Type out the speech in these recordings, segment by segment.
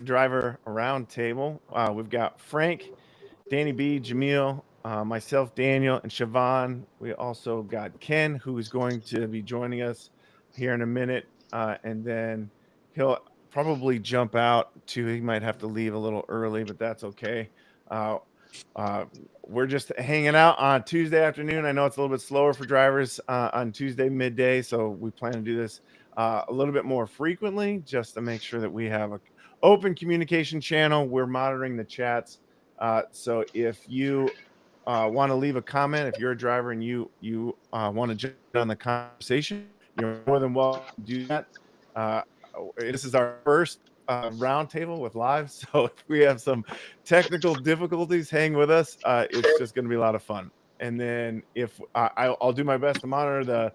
driver roundtable. We've got Frank, Danny B, Jamil, myself, Daniel, and Siobhan. We also got Ken, who is going to be joining us here in a minute, and then he'll probably jump out too. He might have to leave a little early, but that's okay. Uh, uh, we're just hanging out on Tuesday afternoon. I know it's a little bit slower for drivers on Tuesday midday, so we plan to do this a little bit more frequently just to make sure that we have a open communication channel. We're monitoring the chats, so if you want to leave a comment, if you're a driver and you want to jump in on the conversation, you're more than welcome to do that. Uh, this is our first roundtable with live, so if we have some technical difficulties, hang with us. It's just going to be a lot of fun. And then if I'll do my best to monitor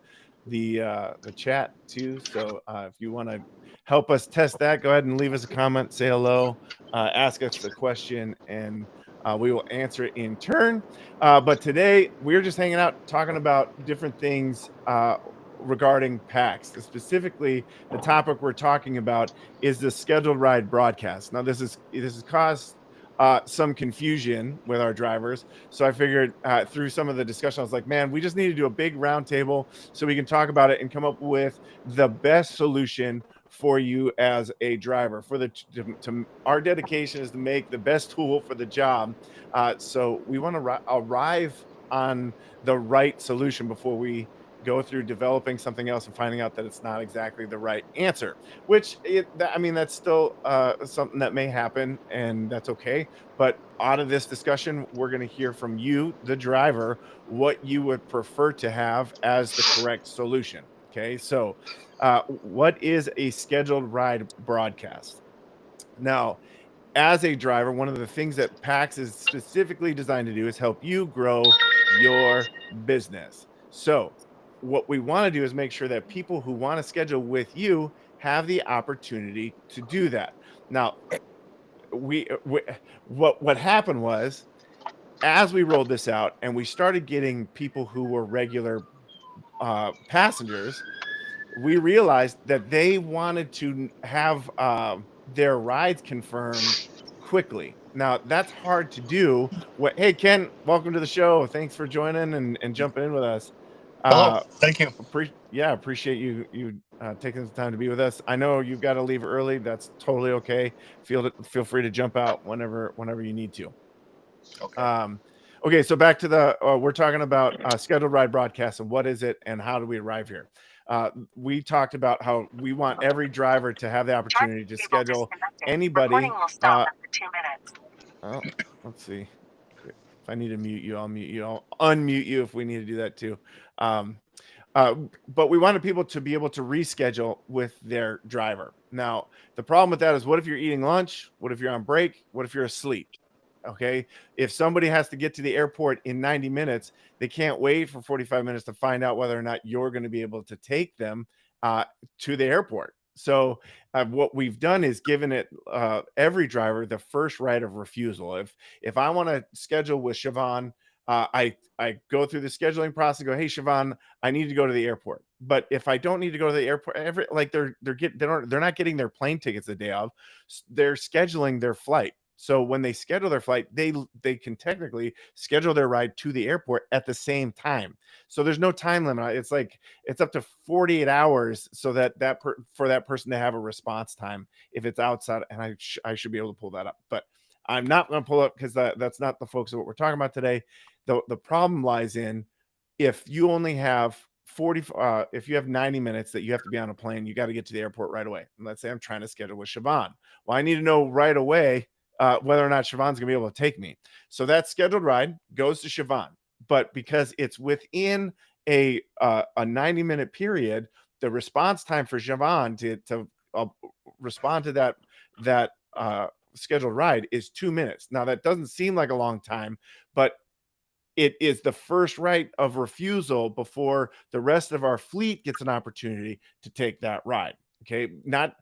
the chat too. So if you want to help us test that, go ahead and leave us a comment, say hello, ask us a question, and we will answer it in turn. But today we're just hanging out talking about different things regarding PAX. Specifically, the topic we're talking about is the scheduled ride broadcast. Now, this has caused some confusion with our drivers. So I figured through some of the discussion, I was like, man, we just need to do a big roundtable so we can talk about it and come up with the best solution for you as a driver. Our dedication is to make the best tool for the job. So we want to arrive on the right solution before we go through developing something else and finding out that it's not exactly the right answer, I mean, that's still something that may happen, and that's okay. But out of this discussion, we're going to hear from you, the driver, what you would prefer to have as the correct solution. Okay, so what is a scheduled ride broadcast? Now, as a driver, one of the things that PAX is specifically designed to do is help you grow your business. So, what we want to do is make sure that people who want to schedule with you have the opportunity to do that. Now, we what happened was as we rolled this out and we started getting people who were regular passengers, we realized that they wanted to have their rides confirmed quickly. Now that's hard to do. Hey Ken, welcome to the show. Thanks for joining and jumping in with us. Hello. Uh, Thank you. appreciate you taking the time to be with us. I know you've got to leave early. That's totally okay. Feel free to jump out whenever you need to. Okay. Um, okay, so back to the we're talking about scheduled ride broadcast and what is it and how do we arrive here. We talked about how we want every driver to have the opportunity to schedule anybody. Oh, let's see. If I need to mute you, I'll mute you. I'll unmute you if we need to do that too. Um, but we wanted people to be able to reschedule with their driver. Now, the problem with that is what if you're eating lunch? What if you're on break? What if you're asleep? Okay. If somebody has to get to the airport in 90 minutes, they can't wait for 45 minutes to find out whether or not you're going to be able to take them uh, to the airport. So, what we've done is given it every driver the first right of refusal. If I want to schedule with Siobhan, I go through the scheduling process and go, hey Siobhan, I need to go to the airport. But if I don't need to go to the airport, they're not getting their plane tickets the day of. They're scheduling their flight. So when they schedule their flight, they can technically schedule their ride to the airport at the same time. So there's no time limit. It's like it's up to 48 hours so for that person to have a response time if it's outside. And I should be able to pull that up, but I'm not going to pull up because that's not the focus of what we're talking about today. The problem lies in if you only have 40 if you have 90 minutes that you have to be on a plane, you got to get to the airport right away. And let's say I'm trying to schedule with Siobhan. Well, I need to know right away whether or not Siobhan's gonna be able to take me. So that scheduled ride goes to Siobhan. But because it's within a 90-minute period, the response time for Siobhan to respond to that scheduled ride is 2 minutes. Now that doesn't seem like a long time, but it is the first right of refusal before the rest of our fleet gets an opportunity to take that ride. Okay, not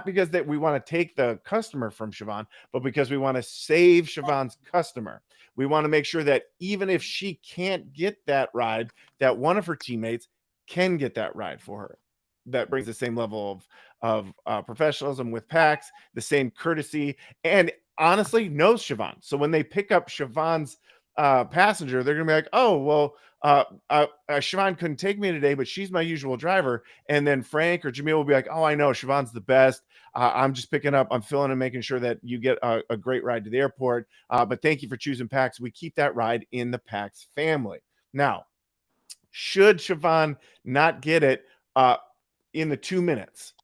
because that we want to take the customer from Siobhan, but because we want to save Siobhan's customer. We want to make sure that even if she can't get that ride, that one of her teammates can get that ride for her. that brings the same level of professionalism with PAX, the same courtesy, and honestly knows Siobhan. So when they pick up Siobhan's passenger, they're gonna be like, oh well, Siobhan couldn't take me today, but she's my usual driver. And then Frank or Jamil will be like, oh, I know Siobhan's the best. I'm just picking up, I'm filling and making sure that you get a great ride to the airport. But thank you for choosing PAX. We keep that ride in the PAX family. Now, should Siobhan not get it in the 2 minutes,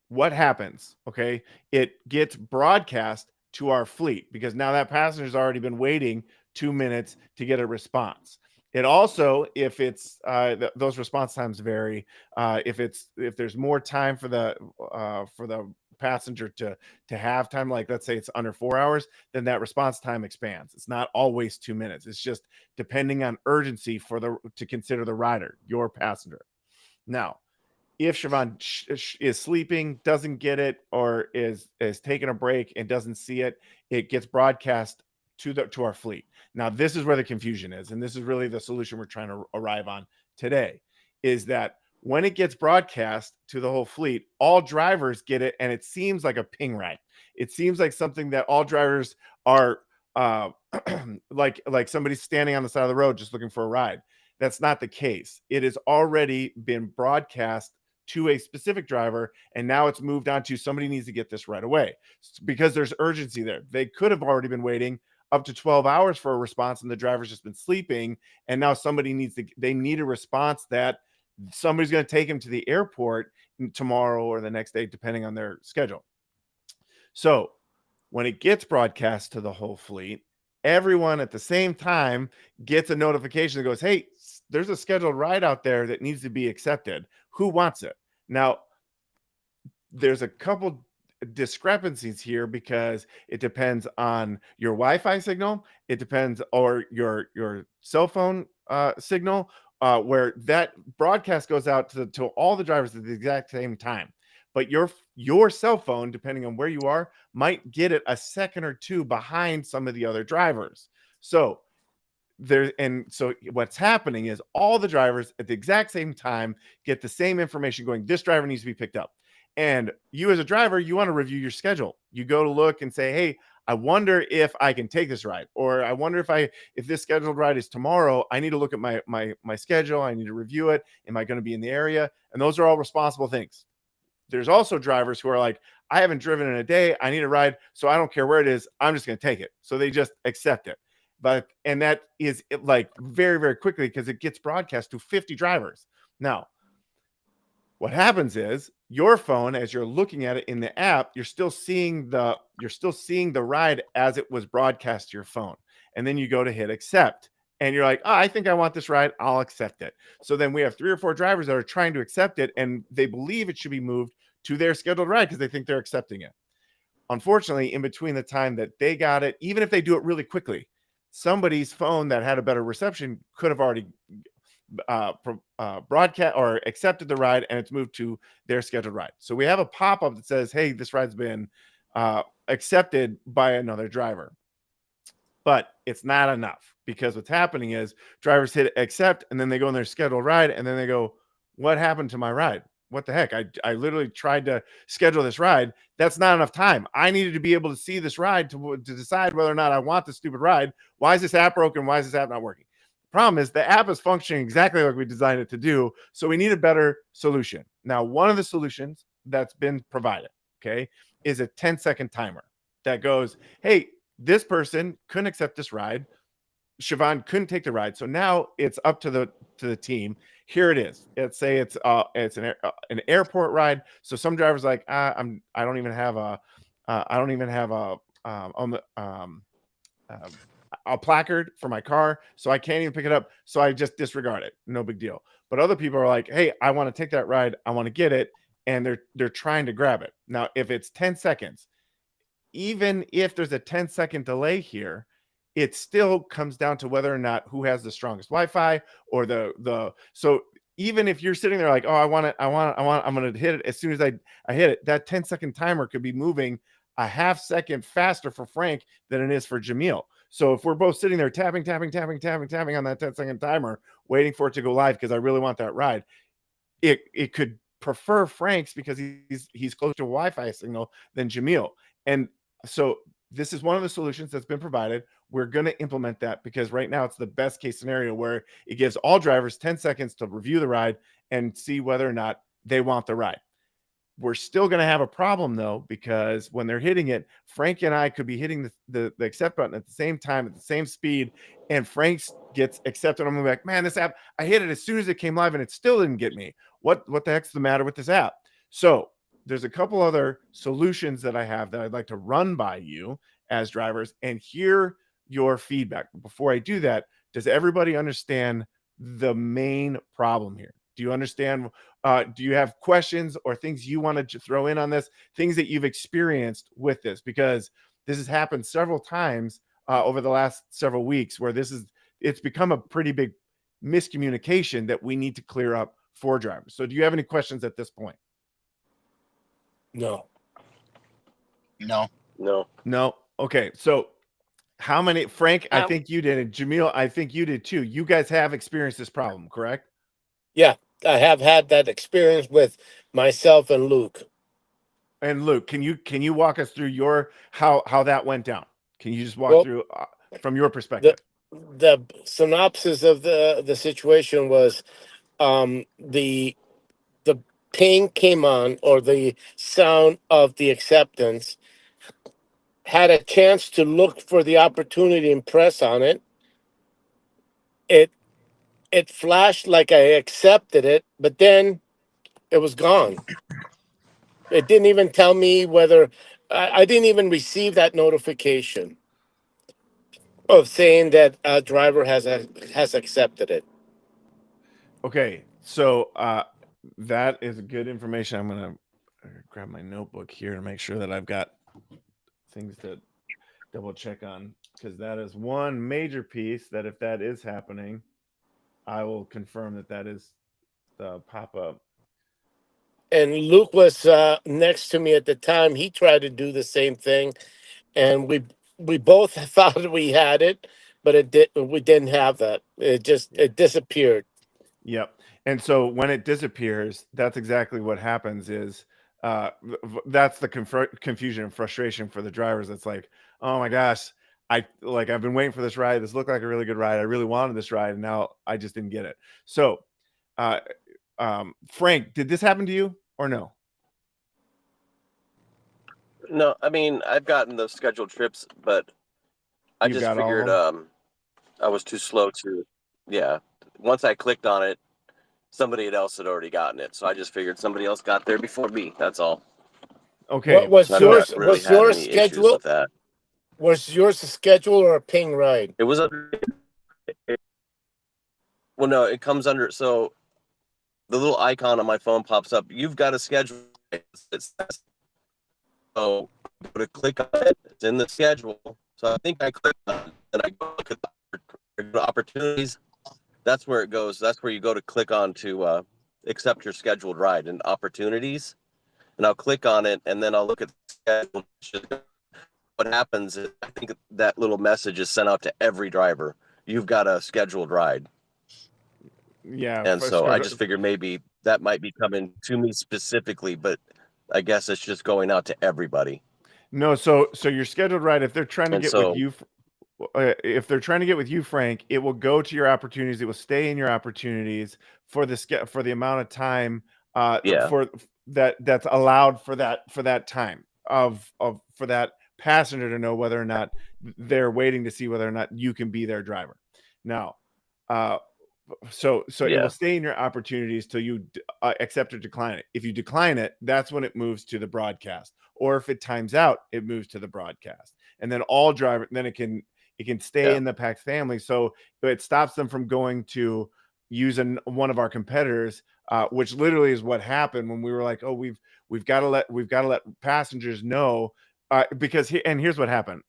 what happens? Okay, it gets broadcast to our fleet because now that passenger's already been waiting 2 minutes to get a response. It also, if it's those response times vary. If there's more time for the passenger to have time, like let's say it's under 4 hours, then that response time expands. It's not always 2 minutes. It's just depending on urgency for the to consider the rider, your passenger. Now, if Siobhan is sleeping, doesn't get it, or is taking a break and doesn't see it, it gets broadcast to our fleet. Now, this is where the confusion is, and this is really the solution we're trying to arrive on today, is that when it gets broadcast to the whole fleet, all drivers get it, and it seems like a ping ride. It seems like something that all drivers are like somebody standing on the side of the road just looking for a ride. That's not the case. It has already been broadcast to a specific driver, and now it's moved on to somebody needs to get this right away because there's urgency there. They could have already been waiting up to 12 hours for a response and the driver's just been sleeping, and now they need a response that somebody's going to take him to the airport tomorrow or the next day depending on their schedule. So when it gets broadcast to the whole fleet, everyone at the same time gets a notification that goes, hey, there's a scheduled ride out there that needs to be accepted. Who wants it? Now, there's a couple discrepancies here because it depends on your Wi-Fi signal. It depends, or your cell phone signal, where that broadcast goes out to all the drivers at the exact same time. But your cell phone, depending on where you are, might get it a second or two behind some of the other drivers. So what's happening is all the drivers at the exact same time get the same information going, this driver needs to be picked up. And you as a driver, you want to review your schedule. You go to look and say, hey, I wonder if I can take this ride, or I wonder if this scheduled ride is tomorrow. I need to look at my schedule. I need to review it. Am I going to be in the area? And those are all responsible things. There's also drivers who are like, I haven't driven in a day. I need a ride. So I don't care where it is. I'm just going to take it. So they just accept it. And that is like very, very quickly because it gets broadcast to 50 drivers. Now, what happens is your phone, as you're looking at it in the app, you're still seeing the ride as it was broadcast to your phone. And then you go to hit accept. And you're like, oh, I think I want this ride. I'll accept it. So then we have 3 or 4 drivers that are trying to accept it, and they believe it should be moved to their scheduled ride because they think they're accepting it. Unfortunately, in between the time that they got it, even if they do it really quickly, somebody's phone that had a better reception could have already broadcast or accepted the ride, and it's moved to their scheduled ride. So we have a pop-up that says, hey, this ride's been accepted by another driver. But it's not enough because what's happening is drivers hit accept and then they go on their scheduled ride and then they go, what happened to my ride? What the heck? I literally tried to schedule this ride. That's not enough time. I needed to be able to see this ride to decide whether or not I want this stupid ride. Why is this app broken? Why is this app not working? The problem is the app is functioning exactly like we designed it to do. So we need a better solution. Now, one of the solutions that's been provided, okay, is a 10-second timer that goes, hey, this person couldn't accept this ride. Siobhan couldn't take the ride. So now it's up to the team. Here it is. Let's say it's an airport ride. So some drivers like, I don't even have a placard for my car, so I can't even pick it up. So I just disregard it. No big deal. But other people are like, hey, I want to take that ride. I want to get it. And they're trying to grab it. Now, if it's 10 seconds, even if there's a 10-second delay here, it still comes down to whether or not who has the strongest Wi-Fi or so even if you're sitting there like, oh, I'm going to hit it as soon as I hit it, that 10-second timer could be moving a half second faster for Frank than it is for Jamil. So if we're both sitting there tapping on that 10-second timer, waiting for it to go live because I really want that ride, it could prefer Frank's because he's closer to Wi-Fi signal than Jamil. And so this is one of the solutions that's been provided. We're going to implement that because right now it's the best case scenario where it gives all drivers 10 seconds to review the ride and see whether or not they want the ride. We're still going to have a problem though, because when they're hitting it, Frank and I could be hitting the accept button at the same time, at the same speed, and Frank gets accepted. I'm like, man, this app, I hit it as soon as it came live and it still didn't get me. What the heck's the matter with this app? So there's a couple other solutions that I have that I'd like to run by you as drivers and hear your feedback. Before I do that, does everybody understand the main problem here? Do you understand? Do you have questions or things you want to throw in on this? Things that you've experienced with this? Because this has happened several times over the last several weeks where it's become a pretty big miscommunication that we need to clear up for drivers. So do you have any questions at this point? No. Okay. So how many, Frank, I Um, think you did, and Jamil, I think you did too. You guys have experienced this problem, correct? Yeah, I have had that experience with myself and Luke. And Luke, can you walk us through your how that went down? Can you just walk through from your perspective? The synopsis of the situation was the ping came on, or the sound of the acceptance, had a chance to look for the opportunity and press on it. It flashed like I accepted it, but then it was gone. It didn't even tell me whether I didn't even receive that notification of saying that a driver has accepted it. Okay, so that is good information. I'm gonna grab my notebook here to make sure that I've got things to double check on, because that is one major piece that if that is happening, I will confirm that is the pop-up. And Luke was next to me at the time. He tried to do the same thing, and we both thought we had it, but we didn't have that. It disappeared. Yep. And so when it disappears, that's exactly what happens is that's the confusion and frustration for the drivers. It's like, oh my gosh, I've been waiting for this ride. This looked like a really good ride. I really wanted this ride, and now I just didn't get it. So Frank, did this happen to you or no? No, I mean, I've gotten the scheduled trips, but I just figured I was too slow to, once I clicked on it, somebody else had already gotten it. So I just figured somebody else got there before me. That's all. Okay. Was yours schedule with that? Was yours a schedule or a ping ride? It was well, no, it comes under, so the little icon on my phone pops up. You've got a schedule. So I'm going to click on it. It's in the schedule. So I think I click on it and I go look at the opportunities. That's where it goes. That's where you go to click on to accept your scheduled ride and opportunities. And I'll click on it and then I'll look at the schedule. What happens is I think that little message is sent out to every driver. You've got a scheduled ride. Yeah. And so I just figured maybe that might be coming to me specifically, but I guess it's just going out to everybody. No, so your scheduled ride, if they're trying to get with you, if they're trying to get with you, Frank, it will go to your opportunities. It will stay in your opportunities for the amount of time for that's allowed for that time for that passenger to know whether or not they're waiting to see whether or not you can be their driver. Now, so it will stay in your opportunities till you accept or decline it. If you decline it, that's when it moves to the broadcast. Or if it times out, it moves to the broadcast. And then then it can stay in the PAX family. So it stops them from going to using one of our competitors, which literally is what happened when we were like, oh, we've got to let passengers know, because here's what happened.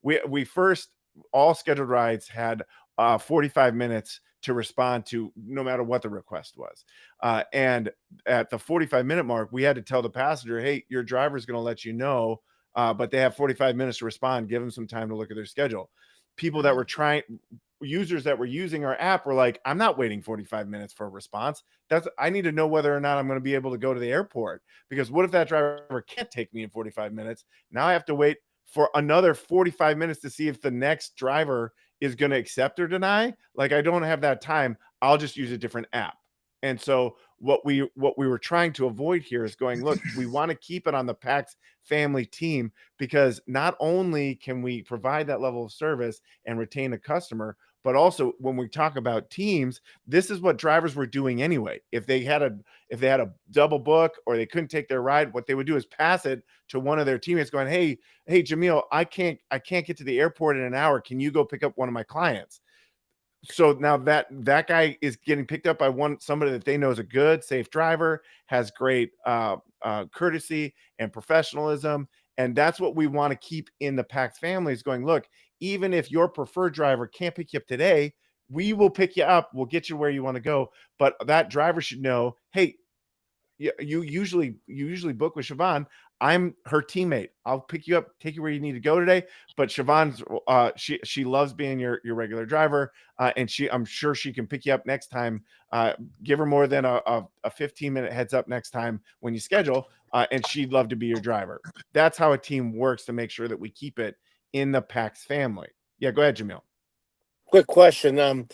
We first, all scheduled rides had 45 minutes to respond to no matter what the request was. And at the 45-minute mark, we had to tell the passenger, hey, your driver's going to let you know, but they have 45 minutes to respond. Give them some time to look at their schedule. People that were users that were using our app were like, I'm not waiting 45 minutes for a response. I need to know whether or not I'm going to be able to go to the airport, because what if that driver can't take me in 45 minutes? Now I have to wait for another 45 minutes to see if the next driver is going to accept or deny. Like, I don't have that time. I'll just use a different app. And so what we were trying to avoid here is going, look, we want to keep it on the PAX family team, because not only can we provide that level of service and retain a customer, but also when we talk about teams, this is what drivers were doing anyway. If they had a double book or they couldn't take their ride, what they would do is pass it to one of their teammates going, hey, Jamil, I can't get to the airport in an hour. Can you go pick up one of my clients? So now that guy is getting picked up by somebody that they know is a good, safe driver, has great courtesy and professionalism. And that's what we want to keep in the PAX family, is going, look, even if your preferred driver can't pick you up today, we will pick you up. We'll get you where you want to go. But that driver should know, hey, you usually book with Siobhan. I'm her teammate. I'll pick you up, take you where you need to go today. But Siobhan's she loves being your regular driver, and I'm sure she can pick you up next time. Give her more than a 15-minute heads up next time when you schedule, and she'd love to be your driver. That's how a team works to make sure that we keep it in the PAX family. Yeah, go ahead, Jamil. Quick question.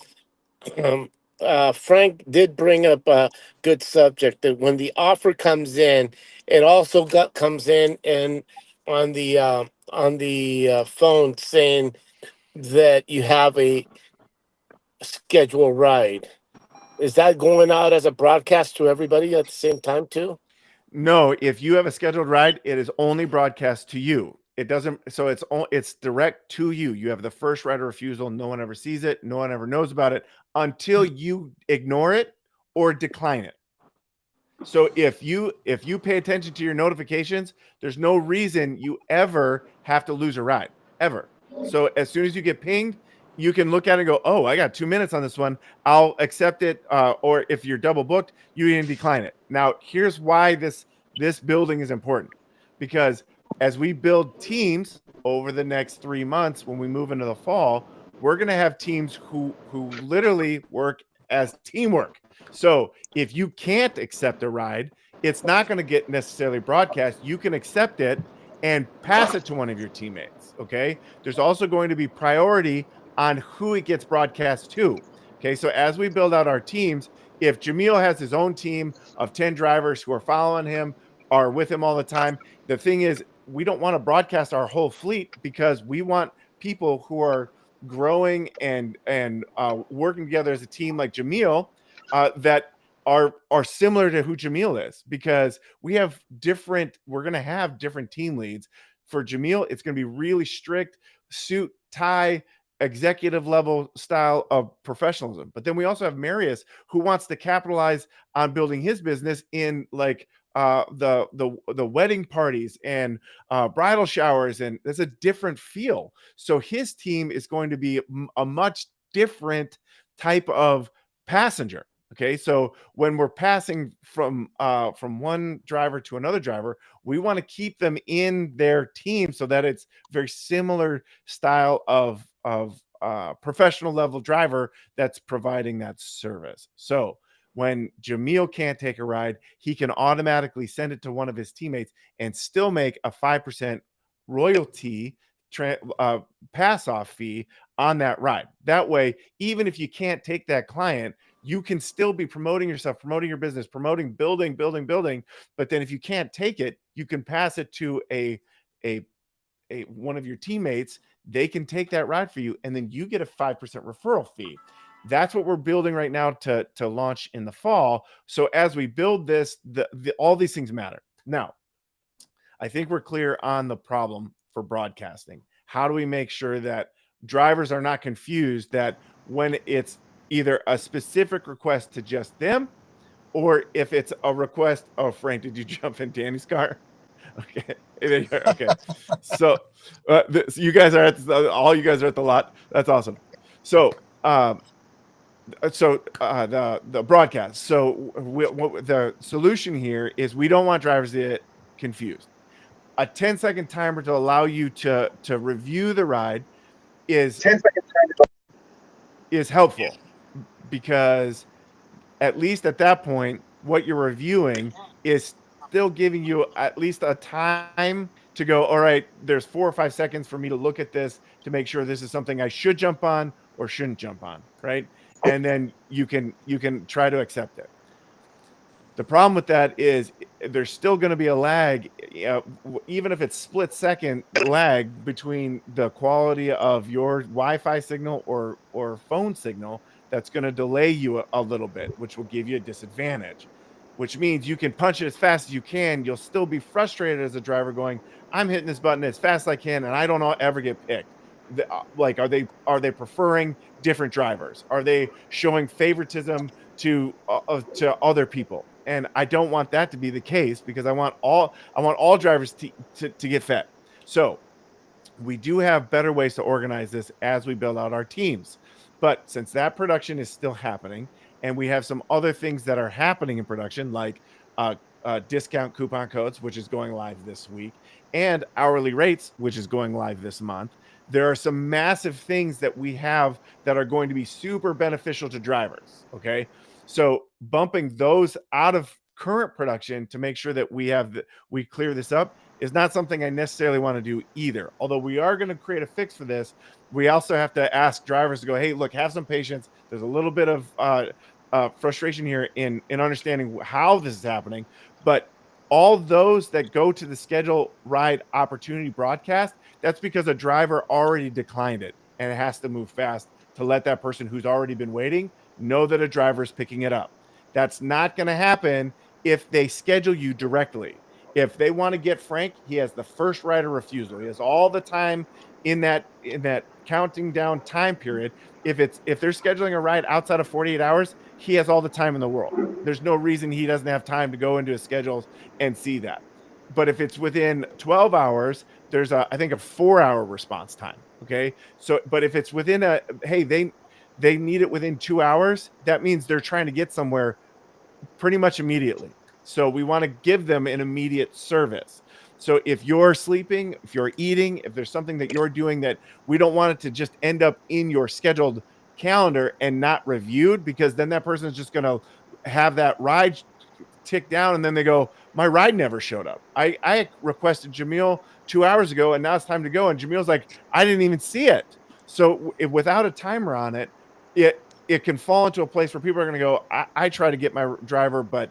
Frank did bring up a good subject, that when the offer comes in, it also comes in and on the phone saying that you have a scheduled ride. Is that going out as a broadcast to everybody at the same time too? No, if you have a scheduled ride, it is only broadcast to you. It doesn't, so it's direct to you. You have the first right of refusal. No one ever sees it. No one ever knows about it until you ignore it or decline it. So if you pay attention to your notifications, there's no reason you ever have to lose a ride, ever. So as soon as you get pinged, you can look at it and go, oh, I got 2 minutes on this one. I'll accept it. Or if you're double booked, you can decline it. Now, here's why this building is important, because as we build teams over the next 3 months, when we move into the fall, we're going to have teams who literally work as teamwork. So if you can't accept a ride, it's not going to get necessarily broadcast. You can accept it and pass it to one of your teammates. Okay. There's also going to be priority on who it gets broadcast to. Okay. So as we build out our teams, if Jamil has his own team of 10 drivers who are following him, are with him all the time, the thing is, we don't want to broadcast our whole fleet, because we want people who are growing and working together as a team like Jamil, that are similar to who Jamil is, because we're going to have different team leads. For Jamil, it's going to be really strict suit, tie, executive level style of professionalism. But then we also have Marius, who wants to capitalize on building his business in like the wedding parties and bridal showers, and there's a different feel. So his team is going to be a much different type of passenger. Okay, so when we're passing from one driver to another driver, we want to keep them in their team so that it's very similar style of professional level driver that's providing that service. So when Jamil can't take a ride, he can automatically send it to one of his teammates and still make a 5% royalty pass-off fee on that ride. That way, even if you can't take that client, you can still be promoting yourself, promoting your business, promoting building. But then if you can't take it, you can pass it to a one of your teammates. They can take that ride for you, and then you get a 5% referral fee. That's what we're building right now to launch in the fall. So as we build this, all these things matter. Now, I think we're clear on the problem for broadcasting. How do we make sure that drivers are not confused that when it's either a specific request to just them, or if it's a request? Oh, Frank, did you jump in Danny's car? Okay. Okay. So you guys are all you guys are at the lot. That's awesome. So the broadcast. So the solution here is we don't want drivers to get confused. A 10-second timer to allow you to review the ride is 10 second timer. is helpful, because at least at that point, what you're reviewing is still giving you at least a time to go, all right, there's 4 or 5 seconds for me to look at this to make sure this is something I should jump on or shouldn't jump on, right? And then you can try to accept it. The problem with that is there's still going to be a lag, even if it's split second lag between the quality of your Wi-Fi signal or phone signal. That's going to delay you a little bit, which will give you a disadvantage, which means you can punch it as fast as you can. You'll still be frustrated as a driver going, I'm hitting this button as fast as I can, and I don't ever get picked. Like, are they preferring different drivers? Are they showing favoritism to other people? And I don't want that to be the case, because I want all drivers to get fed. So we do have better ways to organize this as we build out our teams. But since that production is still happening, and we have some other things that are happening in production, like discount coupon codes, which is going live this week, and hourly rates, which is going live this month, there are some massive things that we have that are going to be super beneficial to drivers. Okay. So bumping those out of current production to make sure that we clear this up is not something I necessarily want to do either. Although we are going to create a fix for this, we also have to ask drivers to go, hey, look, have some patience. There's a little bit of frustration here in understanding how this is happening. But all those that go to the schedule ride opportunity broadcast, that's because a driver already declined it, and it has to move fast to let that person who's already been waiting know that a driver is picking it up. That's not going to happen if they schedule you directly. If they want to get Frank, he has the first right of refusal. He has all the time in that counting down time period. If they're scheduling a ride outside of 48 hours, he has all the time in the world. There's no reason he doesn't have time to go into his schedules and see that. But if it's within 12 hours, there's I think a 4-hour response time. Okay. So, but if it's within they need it within 2 hours, that means they're trying to get somewhere pretty much immediately. So we want to give them an immediate service. So if you're sleeping, if you're eating, if there's something that you're doing that we don't want it to just end up in your scheduled calendar and not reviewed, because then that person is just going to have that ride tick down, and then they go, my ride never showed up. I requested Jamil 2 hours ago, and now it's time to go. And Jamil's like, I didn't even see it. So without a timer on it, it can fall into a place where people are going to go, I try to get my driver, but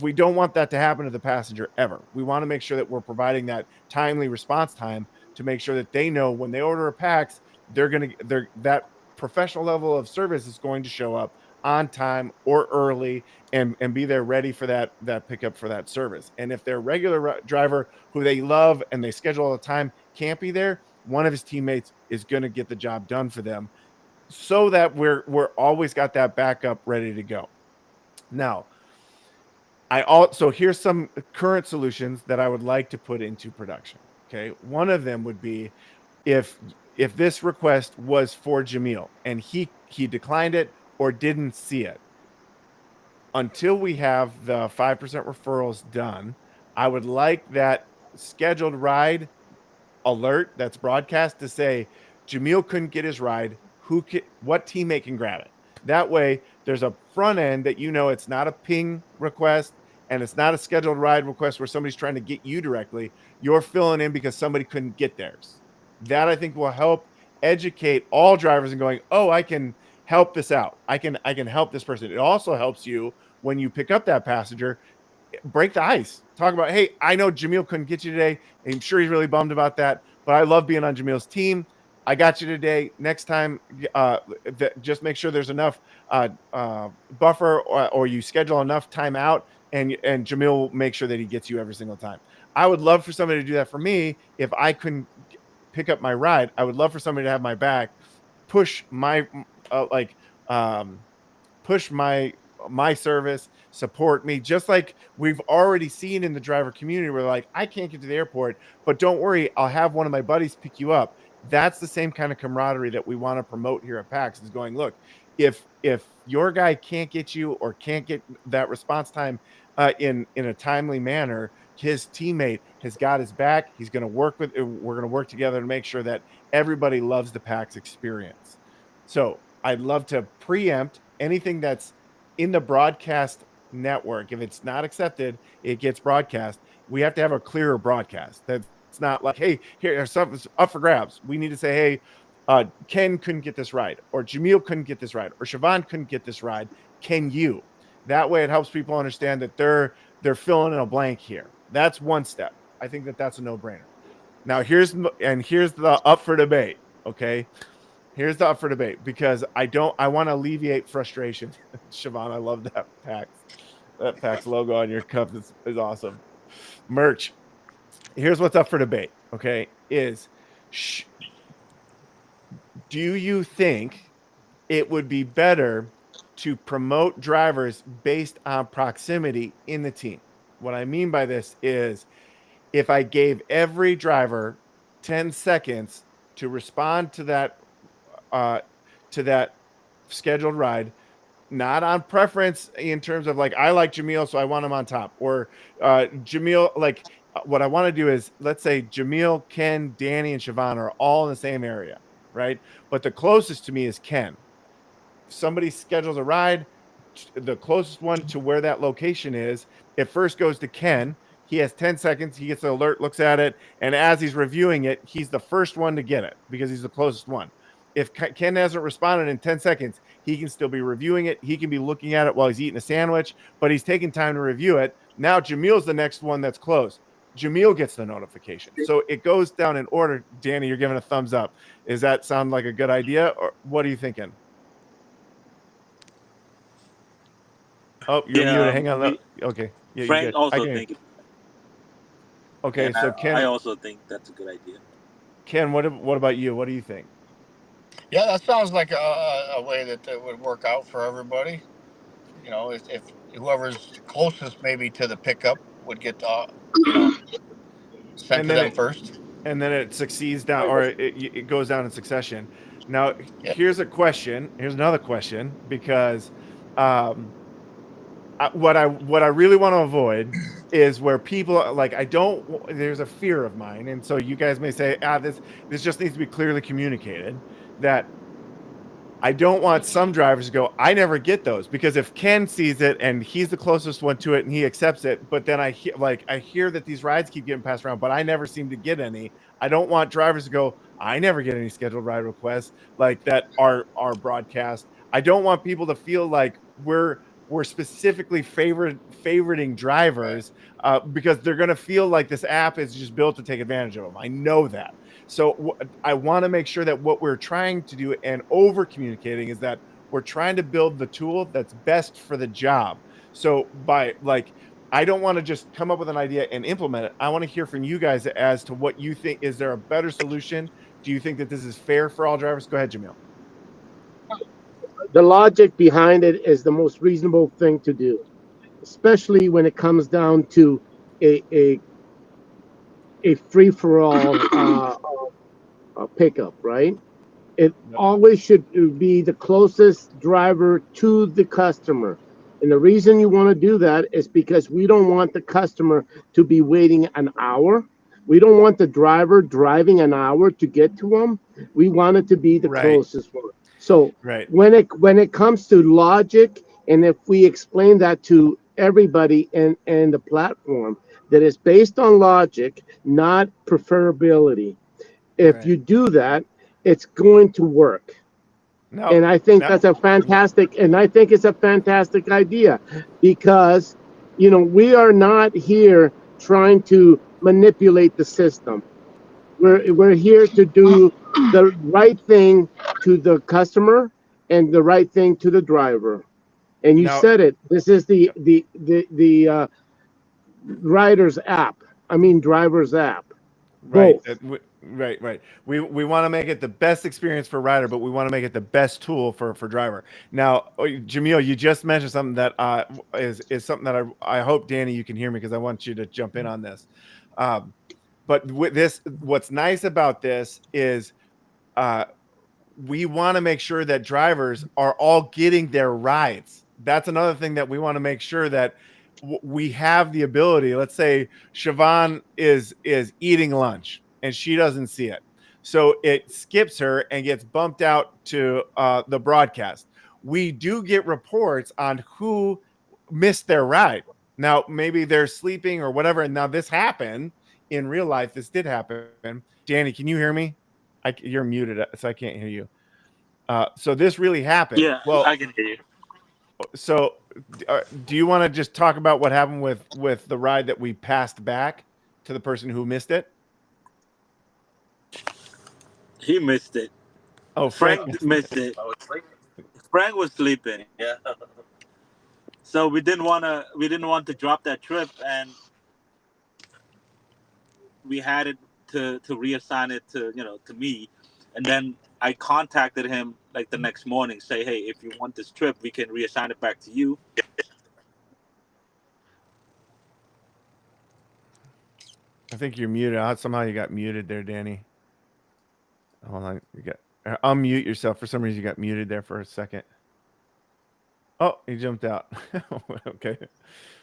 we don't want that to happen to the passenger ever. We want to make sure that we're providing that timely response time to make sure that they know when they order a PAX, that professional level of service is going to show up on time or early and be there ready for that pickup for that service. And if their regular driver who they love and they schedule all the time can't be there, one of his teammates is going to get the job done for them, so that we're always got that backup ready to go. Now, so here's some current solutions that I would like to put into production. Okay. One of them would be if this request was for Jamil and he declined it or didn't see it, until we have the 5% referrals done, I would like that scheduled ride alert that's broadcast to say Jamil couldn't get his ride. What teammate can grab it? That way there's a front end that it's not a ping request and it's not a scheduled ride request where somebody's trying to get you directly. You're filling in because somebody couldn't get theirs. That I think will help educate all drivers and going, oh, I can help this out. I can help this person. It also helps you when you pick up that passenger, break the ice. Talk about, hey, I know Jamil couldn't get you today. I'm sure he's really bummed about that, but I love being on Jamil's team. I got you today. Next time, just make sure there's enough buffer or you schedule enough time out, and Jamil will make sure that he gets you every single time. I would love for somebody to do that for me. If I couldn't pick up my ride, I would love for somebody to have my back, push my service, support me, just like we've already seen in the driver community. We're like, I can't get to the airport, but don't worry, I'll have one of my buddies pick you up. That's the same kind of camaraderie that we want to promote here at PAX, is going, look, if your guy can't get you or can't get that response time in a timely manner, his teammate has got his back. We're going to work together to make sure that everybody loves the PAX experience. So I'd love to preempt anything that's in the broadcast network. If it's not accepted, it gets broadcast. We have to have a clearer broadcast. That's not like, hey, here stuff up for grabs. We need to say, hey, Ken couldn't get this ride, or Jamil couldn't get this ride, or Siobhan couldn't get this ride. Can you? That way, it helps people understand that they're filling in a blank here. That's one step. I think that that's a no-brainer. Now here's the up for debate. Okay, here's the up for debate because I want to alleviate frustration. Siobhan, I love that PAX logo on your cup is awesome. Merch. Here's what's up for debate. Okay, do you think it would be better to promote drivers based on proximity in the team? What I mean by this is if I gave every driver 10 seconds to respond to that scheduled ride, not on preference in terms of like, I like Jamil, so I want him on top, or Jamil, like what I want to do is, let's say Jamil, Ken, Danny, and Siobhan are all in the same area, right? But the closest to me is Ken. If somebody schedules a ride, the closest one to where that location is, it first goes to Ken. He has 10 seconds. He gets the alert, looks at it, and as he's reviewing it, he's the first one to get it because he's the closest one. If Ken hasn't responded in 10 seconds, he can still be reviewing it. He can be looking at it while he's eating a sandwich, but he's taking time to review it. Now Jamil's the next one that's close. Jamil gets the notification. So it goes down in order. Danny, you're giving a thumbs up. Does that sound like a good idea, or what are you thinking? Oh, you're muted. Hang on. Okay. Yeah, Frank also think. Okay, and so Ken, I also think that's a good idea. Ken, what about you? What do you think? Yeah, that sounds like a way that would work out for everybody. You know, if whoever's closest maybe to the pickup would get sent to them first. And then it succeeds down, or it goes down in succession. Now, here's a question. Here's another question, because what I really want to avoid is where people like, there's a fear of mine, and so you guys may say, this just needs to be clearly communicated, that I don't want some drivers to go, I never get those, because if Ken sees it and he's the closest one to it and he accepts it, but then I hear that these rides keep getting passed around, but I never seem to get any. I don't want drivers to go, I never get any scheduled ride requests like that are broadcast. I don't want people to feel like we're specifically favoriting drivers because they're going to feel like this app is just built to take advantage of them. I know that. So I want to make sure that what we're trying to do and over communicating is that we're trying to build the tool that's best for the job. So I don't want to just come up with an idea and implement it. I want to hear from you guys as to what you think. Is there a better solution? Do you think that this is fair for all drivers? Go ahead, Jamil. The logic behind it is the most reasonable thing to do, especially when it comes down to a free-for-all pickup, right? It always should be the closest driver to the customer. And the reason you want to do that is because we don't want the customer to be waiting an hour. We don't want the driver driving an hour to get to them. We want it to be the closest one. So when it comes to logic, and if we explain that to everybody in the platform, that is based on logic, not preferability. If you do that, it's going to work. And I think that's a fantastic, and I think it's a fantastic idea, because, we are not here trying to manipulate the system. We're here to do the right thing to the customer and the right thing to the driver. And you said it. This is the driver's app. Right. Right. We want to make it the best experience for rider, but we want to make it the best tool for driver. Now, Jamil, you just mentioned something that is something that I hope, Danny, you can hear me, because I want you to jump in on this. But with this, what's nice about this is we want to make sure that drivers are all getting their rides. That's another thing that we want to make sure that we have the ability. Let's say Siobhan is eating lunch and she doesn't see it. So it skips her and gets bumped out to the broadcast. We do get reports on who missed their ride. Now, maybe they're sleeping or whatever. And now this happened in real life. This did happen. Danny, can you hear me? You're muted, so I can't hear you. So this really happened. Yeah, Well, I can hear you. so do you want to just talk about what happened with the ride that we passed back to the person who missed it? He missed it. Oh, Frank missed it. I was like, Frank was sleeping, yeah. so we didn't want to drop that trip, and we had it to reassign it to me, and then I contacted him like the next morning, say, hey, if you want this trip, we can reassign it back to you. I think you're muted. Somehow you got muted there, Danny. Hold on. You got unmute yourself. For some reason, you got muted there for a second. Oh, he jumped out. Okay.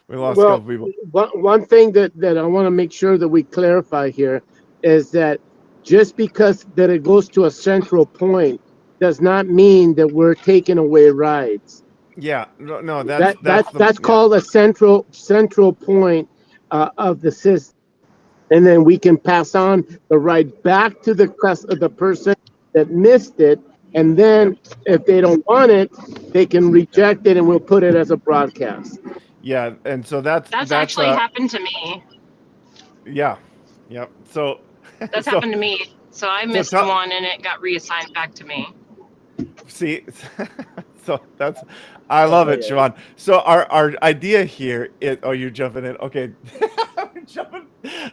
We lost a couple people. One thing that I want to make sure that we clarify here is that just because that it goes to a central point does not mean that we're taking away rides. Yeah. No, that's called a central point of the system. And then we can pass on the ride back to the person that missed it. And then if they don't want it, they can reject it and we'll put it as a broadcast. Yeah. And so that's actually happened to me. Yeah. Yep. So that's happened to me. So I missed one and it got reassigned back to me. See, so I love it, Siobhan. So our idea here is, oh, you're jumping in. Okay.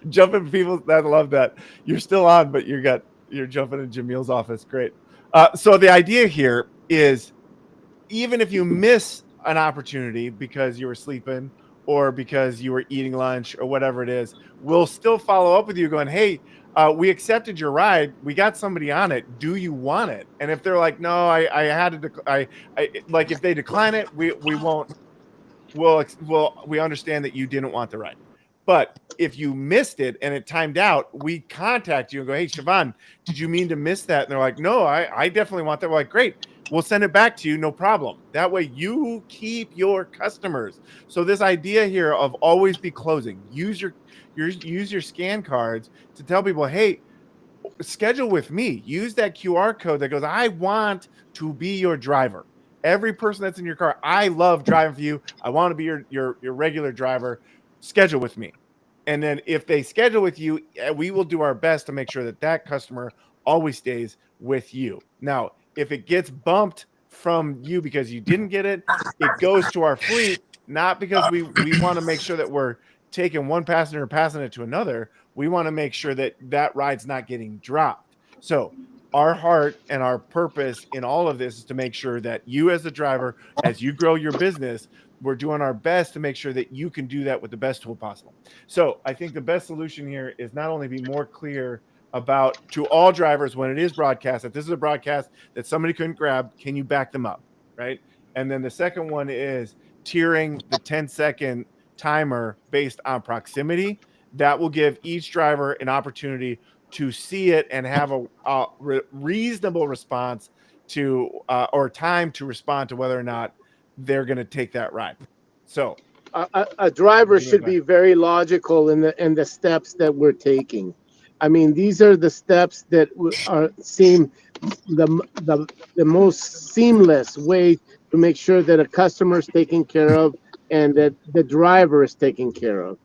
jumping people that love that. You're still on, but you're jumping in Jamil's office. Great. So the idea here is, even if you miss an opportunity because you were sleeping or because you were eating lunch or whatever it is, we'll still follow up with you going, hey, we accepted your ride. We got somebody on it. Do you want it? And if they're like, no, I had to, like if they decline it, we won't. We understand that you didn't want the ride. But if you missed it and it timed out, we contact you and go, hey, Siobhan, did you mean to miss that? And they're like, no, I definitely want that. We're like, great. We'll send it back to you. No problem. That way you keep your customers. So this idea here of always be closing, use your scan cards to tell people, hey, schedule with me. Use that QR code that goes, I want to be your driver. Every person that's in your car, I love driving for you. I want to be your regular driver. Schedule with me. And then if they schedule with you, we will do our best to make sure that customer always stays with you. Now, if it gets bumped from you because you didn't get it, it goes to our fleet, not because we want to make sure that we're taking one passenger and passing it to another. We want to make sure that ride's not getting dropped. So our heart and our purpose in all of this is to make sure that you as the driver, as you grow your business, we're doing our best to make sure that you can do that with the best tool possible. So I think the best solution here is not only be more clear about to all drivers when it is broadcast, that this is a broadcast that somebody couldn't grab, can you back them up, right? And then the second one is tiering the 10-second timer based on proximity. That will give each driver an opportunity to see it and have a reasonable response to or time to respond to whether or not they're going to take that ride. So a driver should be very logical in the steps that we're taking. I mean, these are the steps that seem the most seamless way to make sure that a customer is taken care of and that the driver is taken care of.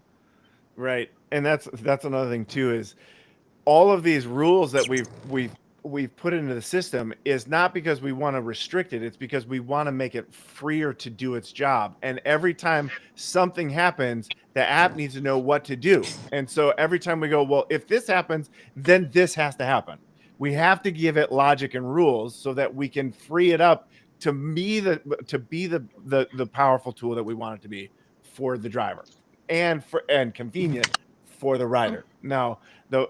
Right. And that's another thing too, is all of these rules that we've put into the system is not because we want to restrict it. It's because we want to make it freer to do its job. And every time something happens, the app needs to know what to do. And so every time we go, well, if this happens, then this has to happen. We have to give it logic and rules so that we can free it up to be the powerful tool that we want it to be for the driver and convenient for the rider. Now, there's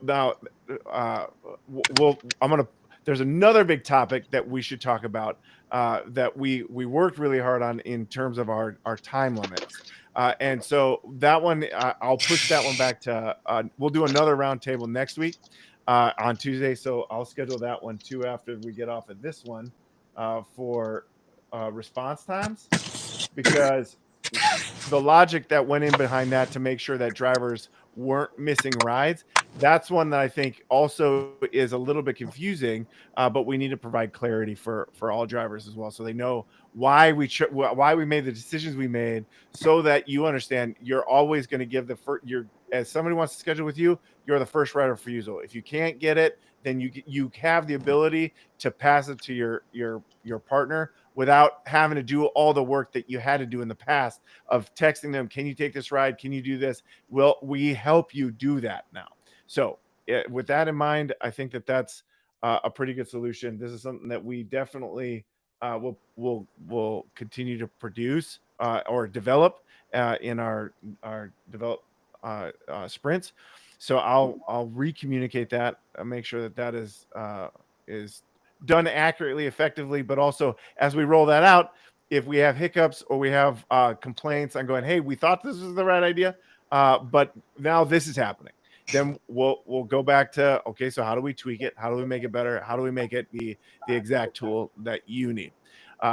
another big topic that we should talk about that we worked really hard on in terms of our time limits. And so that one, I'll push that one back to, we'll do another roundtable next week. on Tuesday. So I'll schedule that one too after we get off of this one for response times, because the logic that went in behind that to make sure that drivers weren't missing rides, that's one that I think also is a little bit confusing, but we need to provide clarity for all drivers as well, so they know why we made the decisions we made, so that you understand you're always going to give the first, as somebody wants to schedule with you, you're the first right of refusal. If you can't get it, then you have the ability to pass it to your partner without having to do all the work that you had to do in the past of texting them, can you take this ride? Can you do this? Well, we help you do that now. So with that in mind, I think that that's a pretty good solution. This is something that we definitely will continue to produce or develop in our develop sprints. So I'll recommunicate that, make sure that that is done accurately, effectively, but also as we roll that out, if we have hiccups or we have complaints on going, hey, we thought this was the right idea, but now this is happening, then we'll go back to, okay, so how do we tweak it? How do we make it better? How do we make it the exact tool that you need?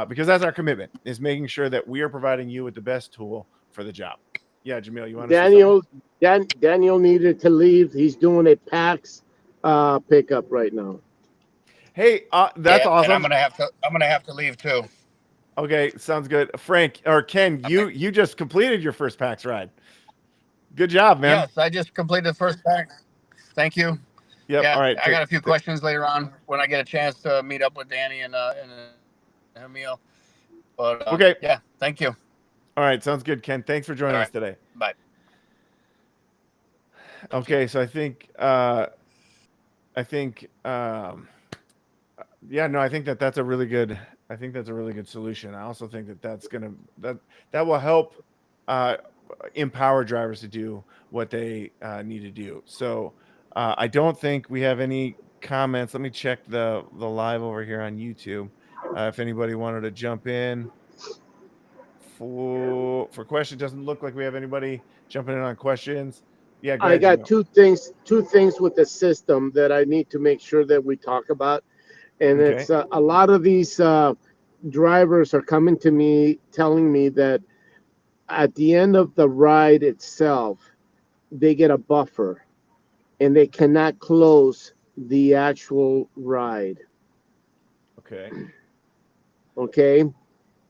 Because that's our commitment, is making sure that we are providing you with the best tool for the job. Yeah, Jamil, you want to Daniel needed to leave. He's doing a PAX pickup right now. Hey, that's awesome. And I'm gonna have to leave too. Okay, sounds good. Frank or Ken, you just completed your first PAX ride. Good job, man. Yes, I just completed the first PAX. Thank you. Yep. Yeah, All right. I got a few questions later on when I get a chance to meet up with Danny and Emil. But okay. Yeah, thank you. All right, sounds good, Ken. Thanks for joining us today. Bye. Okay, so I think that's a really good. I think that's a really good solution. I also think that will help empower drivers to do what they need to do. So I don't think we have any comments. Let me check the live over here on YouTube. If anybody wanted to jump in for questions, doesn't look like we have anybody jumping in on questions. Yeah, go ahead, I got Jamil. two things with the system that I need to make sure that we talk about. And Okay. it's a lot of these drivers are coming to me telling me that at the end of the ride itself, they get a buffer and they cannot close the actual ride. Okay. Okay.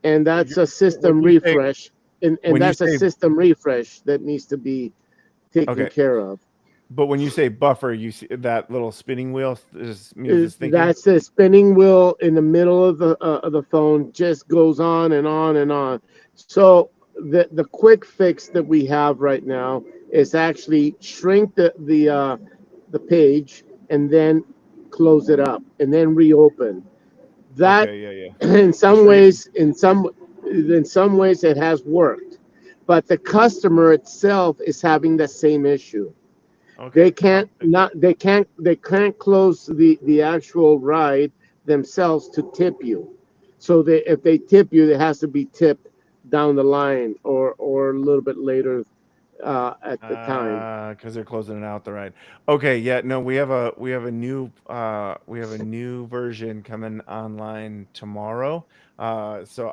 And that's a system refresh. And that's a system refresh that needs to be taken care of. But when you say buffer, you see that little spinning wheel is that's the spinning wheel in the middle of the phone, just goes on and on and on. So the quick fix that we have right now is actually shrink the page and then close it up and then reopen. That in some ways it has worked, but the customer itself is having the same issue. Okay. They can't close the actual ride themselves to tip you. So if they tip you, it has to be tipped down the line or a little bit later at the time. Because they're closing it out the ride. Okay, yeah, no, we have a new version coming online tomorrow. So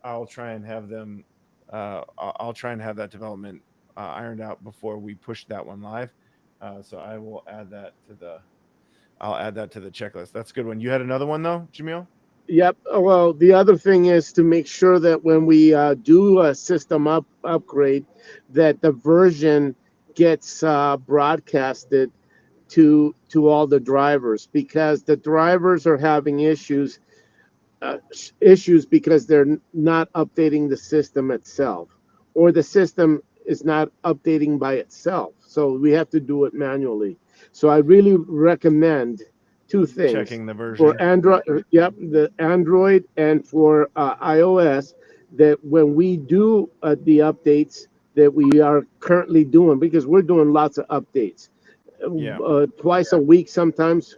I'll try and have them I'll try and have that development ironed out before we push that one live. So I will add that to the checklist. That's a good one. You had another one though, Jamil? Yep. Well, the other thing is to make sure that when we do a system upgrade, that the version gets broadcasted to all the drivers, because the drivers are having issues because they're not updating the system itself, or the system is not updating by itself. So we have to do it manually. So I really recommend two things. Checking the version. For Android, the Android and for iOS, that when we do the updates that we are currently doing, because we're doing lots of updates, twice a week sometimes,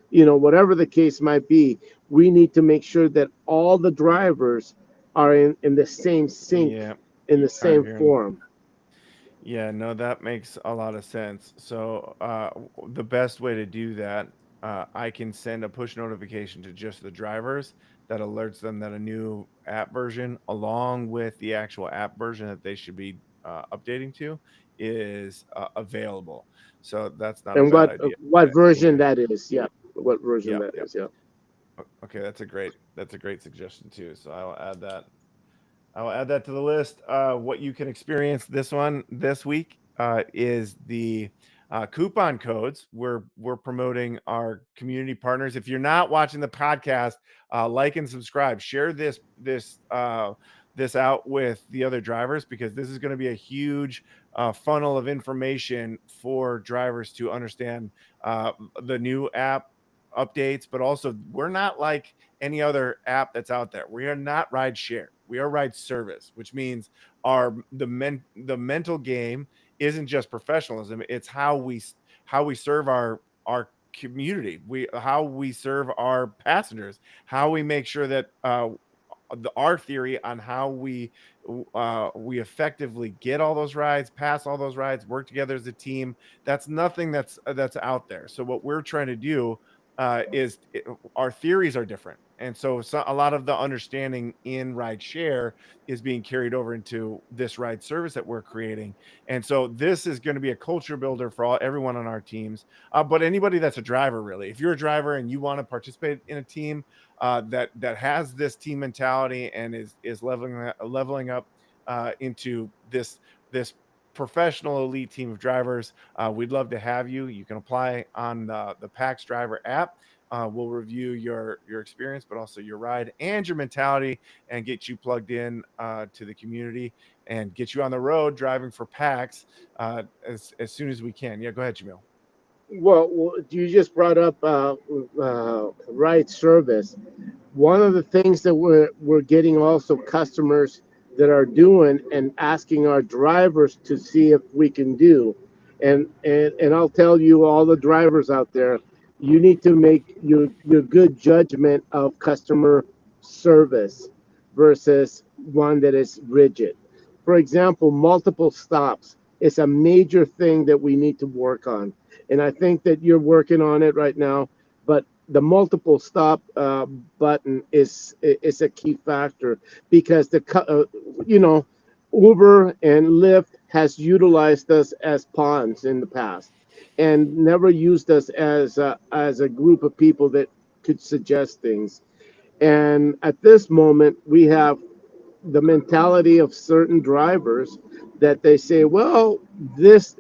whatever the case might be, we need to make sure that all the drivers are in the same sync, in the same form. Yeah, no, that makes a lot of sense. So, the best way to do that, I can send a push notification to just the drivers that alerts them that a new app version, along with the actual app version that they should be updating to, is available. So that's not a And bad idea. what version Yeah, that is? Yeah, what version yeah, that yeah. is? Yeah. Okay, that's a great suggestion too. So I'll add that. I'll add that to the list. What you can experience this week is the coupon codes. We're promoting our community partners. If you're not watching the podcast, like and subscribe. Share this out with the other drivers, because this is going to be a huge funnel of information for drivers to understand the new app updates. But also, we're not like any other app that's out there. We are not ride share. We are ride service, which means the mental game isn't just professionalism. It's how we serve our community. How we serve our passengers. How we make sure that our theory on how we effectively get all those rides, pass all those rides, work together as a team. That's nothing that's out there. So what we're trying to do our theories are different, and so a lot of the understanding in ride share is being carried over into this ride service that we're creating. And so this is going to be a culture builder for everyone on our teams, but anybody that's a driver, really. If you're a driver and you want to participate in a team that has this team mentality and is leveling up into this professional elite team of drivers, we'd love to have you. You can apply on the PAX Driver app. We'll review your experience, but also your ride and your mentality, and get you plugged in to the community and get you on the road driving for PAX as soon as we can. Yeah, go ahead, Jamil. Well, you just brought up ride service. One of the things that we're getting also customers that are doing and asking our drivers to see if we can do, and I'll tell you, all the drivers out there, you need to make your good judgment of customer service versus one that is rigid. For example, multiple stops is a major thing that we need to work on, and I think that you're working on it right now. But the multiple stop button is a key factor, because you know, Uber and Lyft has utilized us as pawns in the past, and never used us as a group of people that could suggest things. And at this moment, we have the mentality of certain drivers that they say, well, this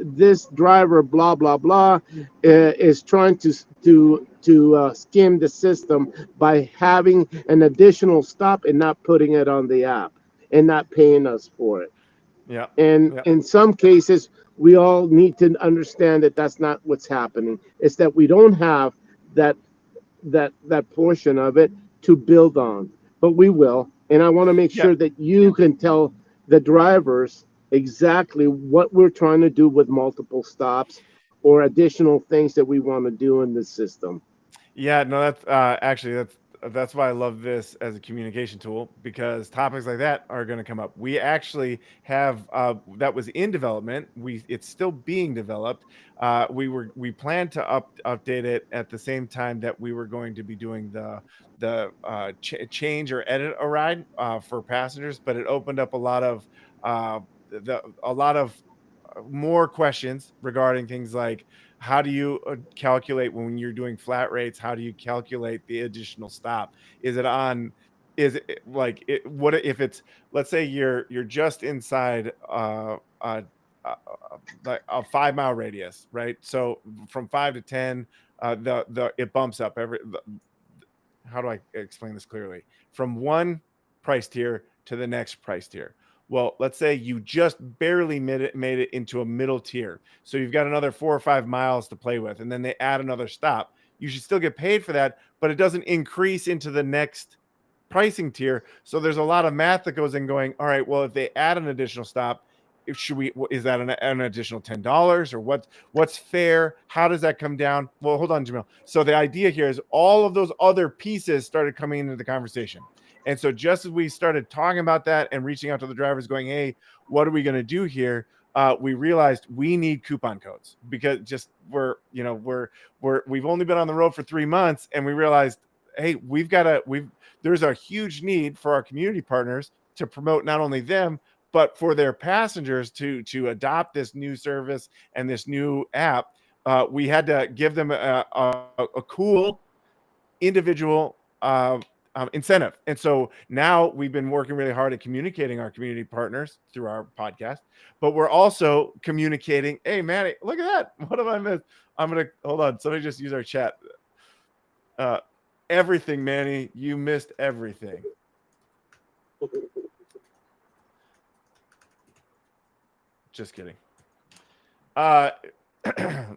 driver, blah blah blah, is trying to skim the system by having an additional stop and not putting it on the app and not paying us for it. Yeah. And Yeah. in some cases, we all need to understand that that's not what's happening. It's that we don't have that that portion of it to build on, but we will. And I want to make Yeah. sure that you can tell the drivers exactly what we're trying to do with multiple stops or additional things that we want to do in the system. Yeah, no, that's actually that's why I love this as a communication tool, because topics like that are going to come up. We actually have that was in development. It's still being developed. We planned to update it at the same time that we were going to be doing the change or edit a ride for passengers, but it opened up a lot of a lot of more questions regarding things like, how do you calculate when you're doing flat rates? How do you calculate the additional stop? Is it on? Is it like it? What if it's, let's say you're just inside like a 5 mile radius, right? So from 5 to 10, the it bumps up how do I explain this clearly? From one price tier to the next price tier. Well, let's say you just barely made it into a middle tier. So you've got another 4 or 5 miles to play with, and then they add another stop. You should still get paid for that, but it doesn't increase into the next pricing tier. So there's a lot of math that goes in going, all right, well, if they add an additional stop, is that an additional $10, or what's fair? How does that come down? Well, hold on, Jamil. So the idea here is all of those other pieces started coming into the conversation. And so just as we started talking about that and reaching out to the drivers going, hey, what are we going to do here? we realized we need coupon codes because just we've only been on the road for 3 months, and we realized, hey, there's a huge need for our community partners to promote not only them, but for their passengers to adopt this new service and this new app. We had to give them a cool individual incentive. And so now we've been working really hard at communicating our community partners through our podcast, but we're also communicating, hey, Manny, look at that. What have I missed? Hold on. Somebody just use our chat. Everything, Manny, you missed everything. Just kidding. And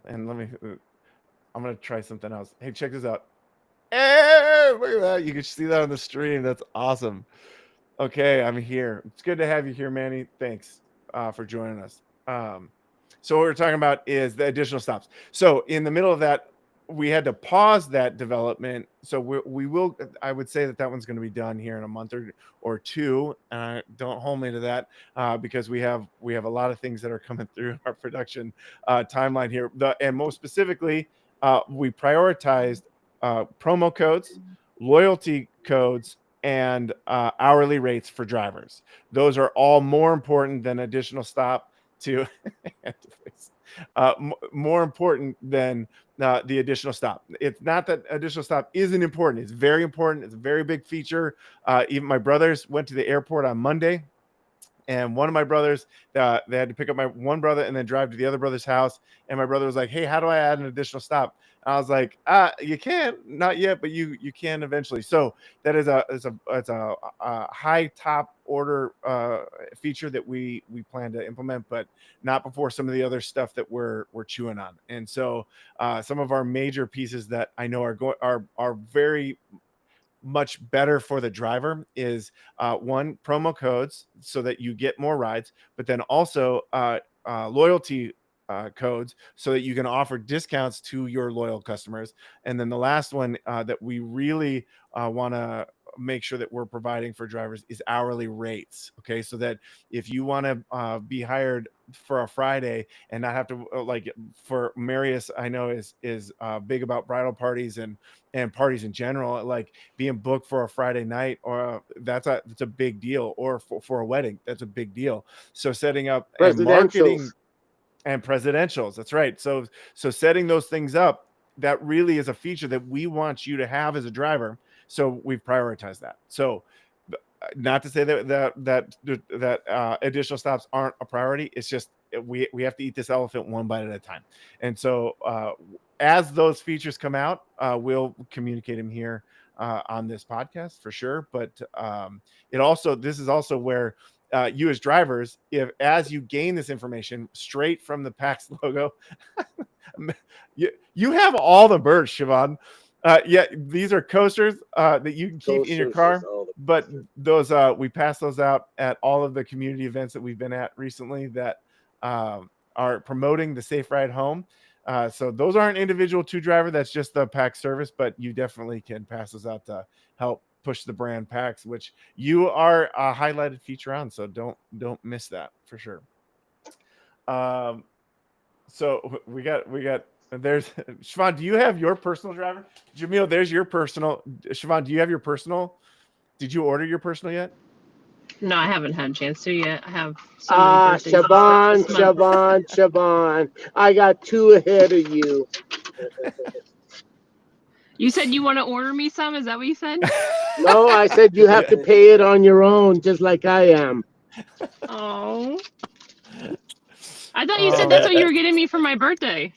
I'm going to try something else. Hey, check this out. Hey, look at that. You can see that on the stream. That's awesome. Okay, I'm here. It's good to have you here, Manny. Thanks for joining us. So what we're talking about is the additional stops. So in the middle of that, we had to pause that development. So we will, I would say that one's going to be done here in a month or two. Don't hold me to that because we have a lot of things that are coming through our production timeline here. And most specifically, we prioritized promo codes, loyalty codes, and hourly rates for drivers. Those are all more important than additional stop to more important than the additional stop. It's not that additional stop isn't important. It's very important. It's a very big feature. Even my brothers went to the airport on Monday, and one of my brothers, they had to pick up my one brother and then drive to the other brother's house. And my brother was like, hey, how do I add an additional stop? And I was like, you can't, not yet, but you can eventually. So that is a high top order feature that we plan to implement, but not before some of the other stuff that we're chewing on. And so some of our major pieces that I know are very much better for the driver is one, promo codes so that you get more rides, but then also loyalty codes so that you can offer discounts to your loyal customers. And then the last one that we really want to make sure that we're providing for drivers is hourly rates. Okay, so that if you want to be hired for a Friday and not have to like for Marius, I know is big about bridal parties and parties in general, like being booked for a Friday night, or that's a big deal, or for a wedding, that's a big deal. So setting up and marketing and presidentials, that's right. So setting those things up, that really is a feature that we want you to have as a driver. So we've prioritized that. So not to say that additional stops aren't a priority. It's just we have to eat this elephant one bite at a time. And so as those features come out, we'll communicate them here on this podcast for sure. But this is also where you as drivers, as you gain this information straight from the PAX logo, you have all the merch, Siobhan. These are coasters that you can keep in your car, but those we pass those out at all of the community events that we've been at recently that are promoting the Safe Ride Home. So those aren't individual to driver. That's just the PAX service, but you definitely can pass those out to help push the brand PAX, which you are a highlighted feature on. So don't miss that for sure. So we got. There's Siobhan, do you have your personal driver? Jamil, there's your personal. Siobhan, do you have your personal? Did you order your personal yet? No, I haven't had a chance to yet. I have so many birthdays. Siobhan. I got 2 ahead of you. You said you want to order me some? Is that what you said? No, I said you have to pay it on your own, just like I am. Oh. I thought you said that's what you were getting me for my birthday.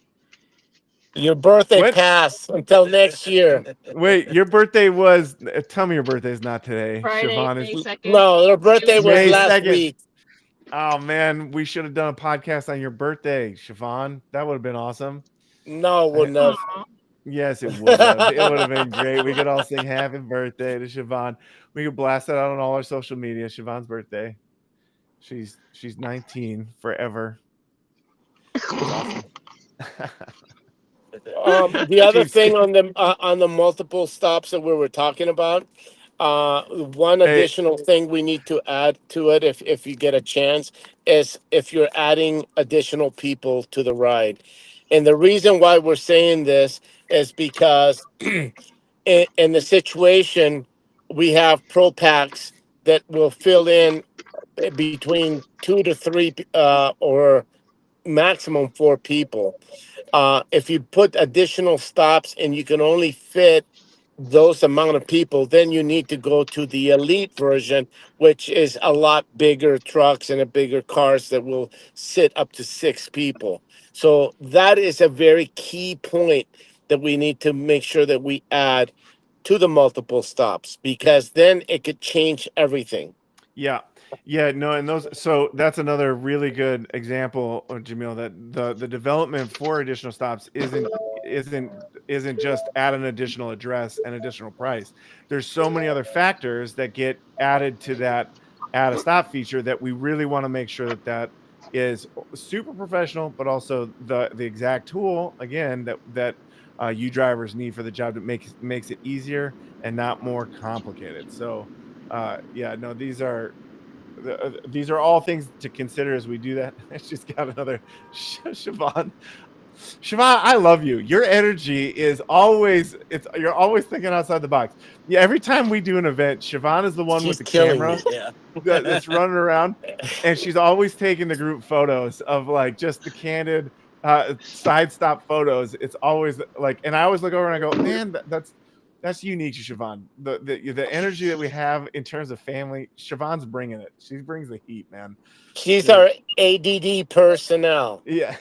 Your birthday passed until next year. Wait, your birthday was. Tell me your birthday is not today. Friday, Siobhan, May 2nd. No, your birthday was May last 2nd. week. Oh man, we should have done a podcast on your birthday, Siobhan. That would have been awesome. No, it wouldn't have. Yes, it would have. It would have been great. We could all sing happy birthday to Siobhan. We could blast that out on all our social media. Siobhan's birthday. She's 19 forever. Awesome. The other thing on the multiple stops that we were talking about, One Hey. additional thing we need to add to it, if you get a chance, is if you're adding additional people to the ride. And the reason why we're saying this is because in the situation, we have pro packs that will fill in between 2 to 3 or maximum 4 people. If you put additional stops and you can only fit those amount of people, then you need to go to the elite version, which is a lot bigger trucks and a bigger cars that will sit up to 6 people. So that is a very key point that we need to make sure that we add to the multiple stops, because then it could change everything. Yeah. Yeah, no, and those, so that's another really good example, Jamil, that the development for additional stops isn't just add an additional address and additional price. There's so many other factors that get added to that add a stop feature that we really want to make sure that that is super professional, but also the exact tool again that you drivers need for the job that makes it easier and not more complicated. So yeah, no, these are all things to consider as we do that. It's just got another Siobhan. Siobhan, I love you. Your energy is always, you're always thinking outside the box. Yeah, every time we do an event, Siobhan is the one She's with the killing camera me. Yeah. that's running around, and she's always taking the group photos of like just the candid side stop photos. It's always like, and I always look over and I go, man, that's unique to Siobhan. The energy that we have in terms of family, Siobhan's bringing it. She brings the heat, man. She's So, our ADD personnel. yeah.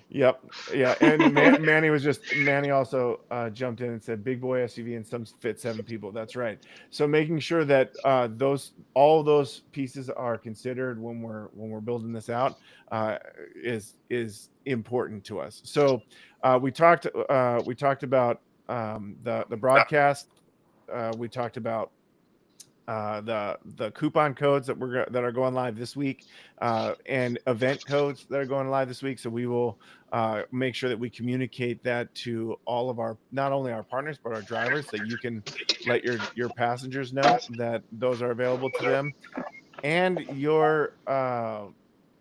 Yep. Yeah. And Manny also jumped in and said big boy SUV and some fit 7 people. That's right. So making sure that all those pieces are considered when we're building this out is important to us. So we talked about the broadcast. We talked about the coupon codes that are going live this week, and event codes that are going live this week. So we will make sure that we communicate that to all of our, not only our partners but our drivers, so you can let your passengers know that those are available to them, and your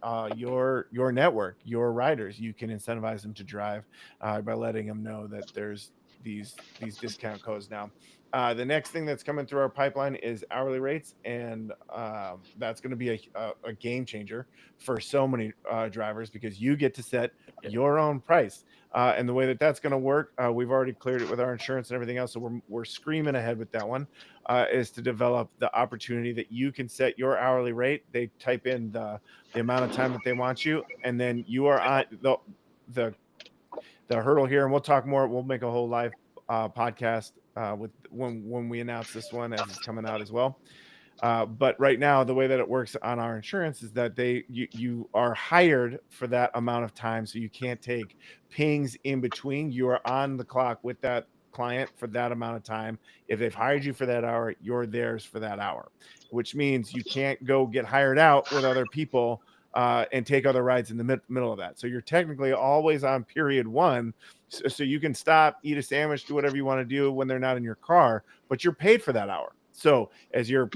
network, your riders, you can incentivize them to drive by letting them know that there's these discount codes now. The next thing that's coming through our pipeline is hourly rates, and that's going to be a game changer for so many drivers, because you get to set your own price. And the way that that's going to work, we've already cleared it with our insurance and everything else, so we're screaming ahead with that one. Is to develop the opportunity that you can set your hourly rate. They type in the amount of time that they want you, and then you are on the hurdle here. And we'll talk more. We'll make a whole live podcast with when we announce this one, as it's coming out as well. But right now, the way that it works on our insurance is that you are hired for that amount of time, so you can't take pings in between. You are on the clock with that client for that amount of time. If they've hired you for that hour, you're theirs for that hour, which means you can't go get hired out with other people and take other rides in the middle of that. So you're technically always on period one. So you can stop, eat a sandwich, do whatever you want to do when they're not in your car, but you're paid for that hour. So as you're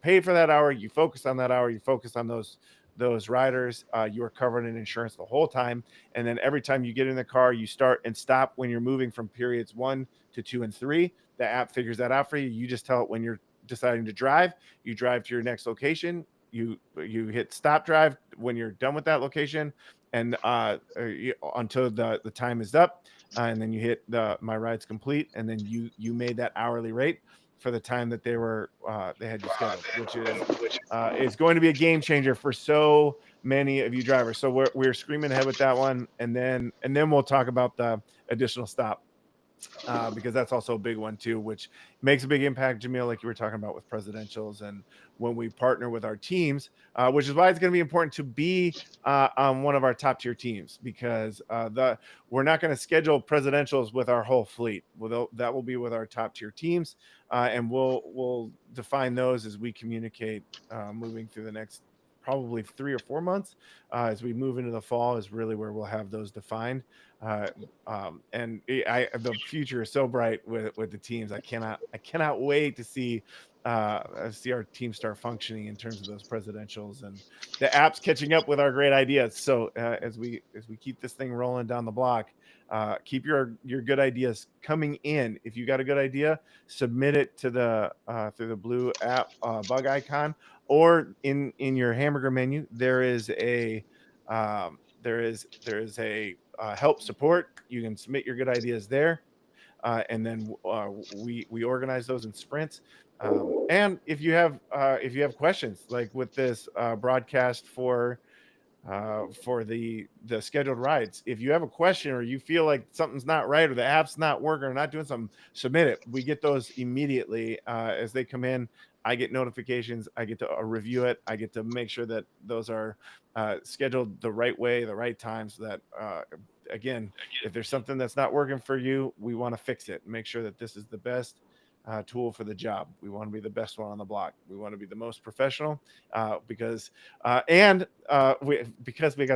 paid for that hour, you focus on that hour, you focus on those riders, you are covered in insurance the whole time. And then every time you get in the car, you start and stop when you're moving from periods 1 to 2 and 3. The app figures that out for you. You just tell it when you're deciding to drive. You drive to your next location. You hit stop drive when you're done with that location, and until the time is up, and then you hit my ride's complete, and then you made that hourly rate for the time that they had you scheduled, which is going to be a game changer for so many of you drivers. So we're screaming ahead with that one, and then we'll talk about the additional stop. Because that's also a big one too, which makes a big impact, Jamil, like you were talking about with presidentials, and when we partner with our teams, which is why it's going to be important to be on one of our top tier teams, because we're not going to schedule presidentials with our whole fleet. That will be with our top tier teams, and we'll define those as we communicate moving through the next probably 3 or 4 months. As we move into the fall is really where we'll have those defined. And the future is so bright with the teams. I cannot wait to see our team start functioning in terms of those presidentials and the apps catching up with our great ideas. So as we keep this thing rolling down the block, keep your good ideas coming in. If you got a good idea, submit it to the through the blue app bug icon, or in your hamburger menu there is a help support. You can submit your good ideas there, and then we organize those in sprints. And if you have questions, like with this broadcast for the scheduled rides, if you have a question or you feel like something's not right or the app's not working or not doing something, submit it. We get those immediately as they come in. I get notifications. I get to review it. I get to make sure that those are scheduled the right way, the right time, so that again, if there's something that's not working for you, we want to fix it and make sure that this is the best tool for the job. We want to be the best one on the block. We want to be the most professional because we got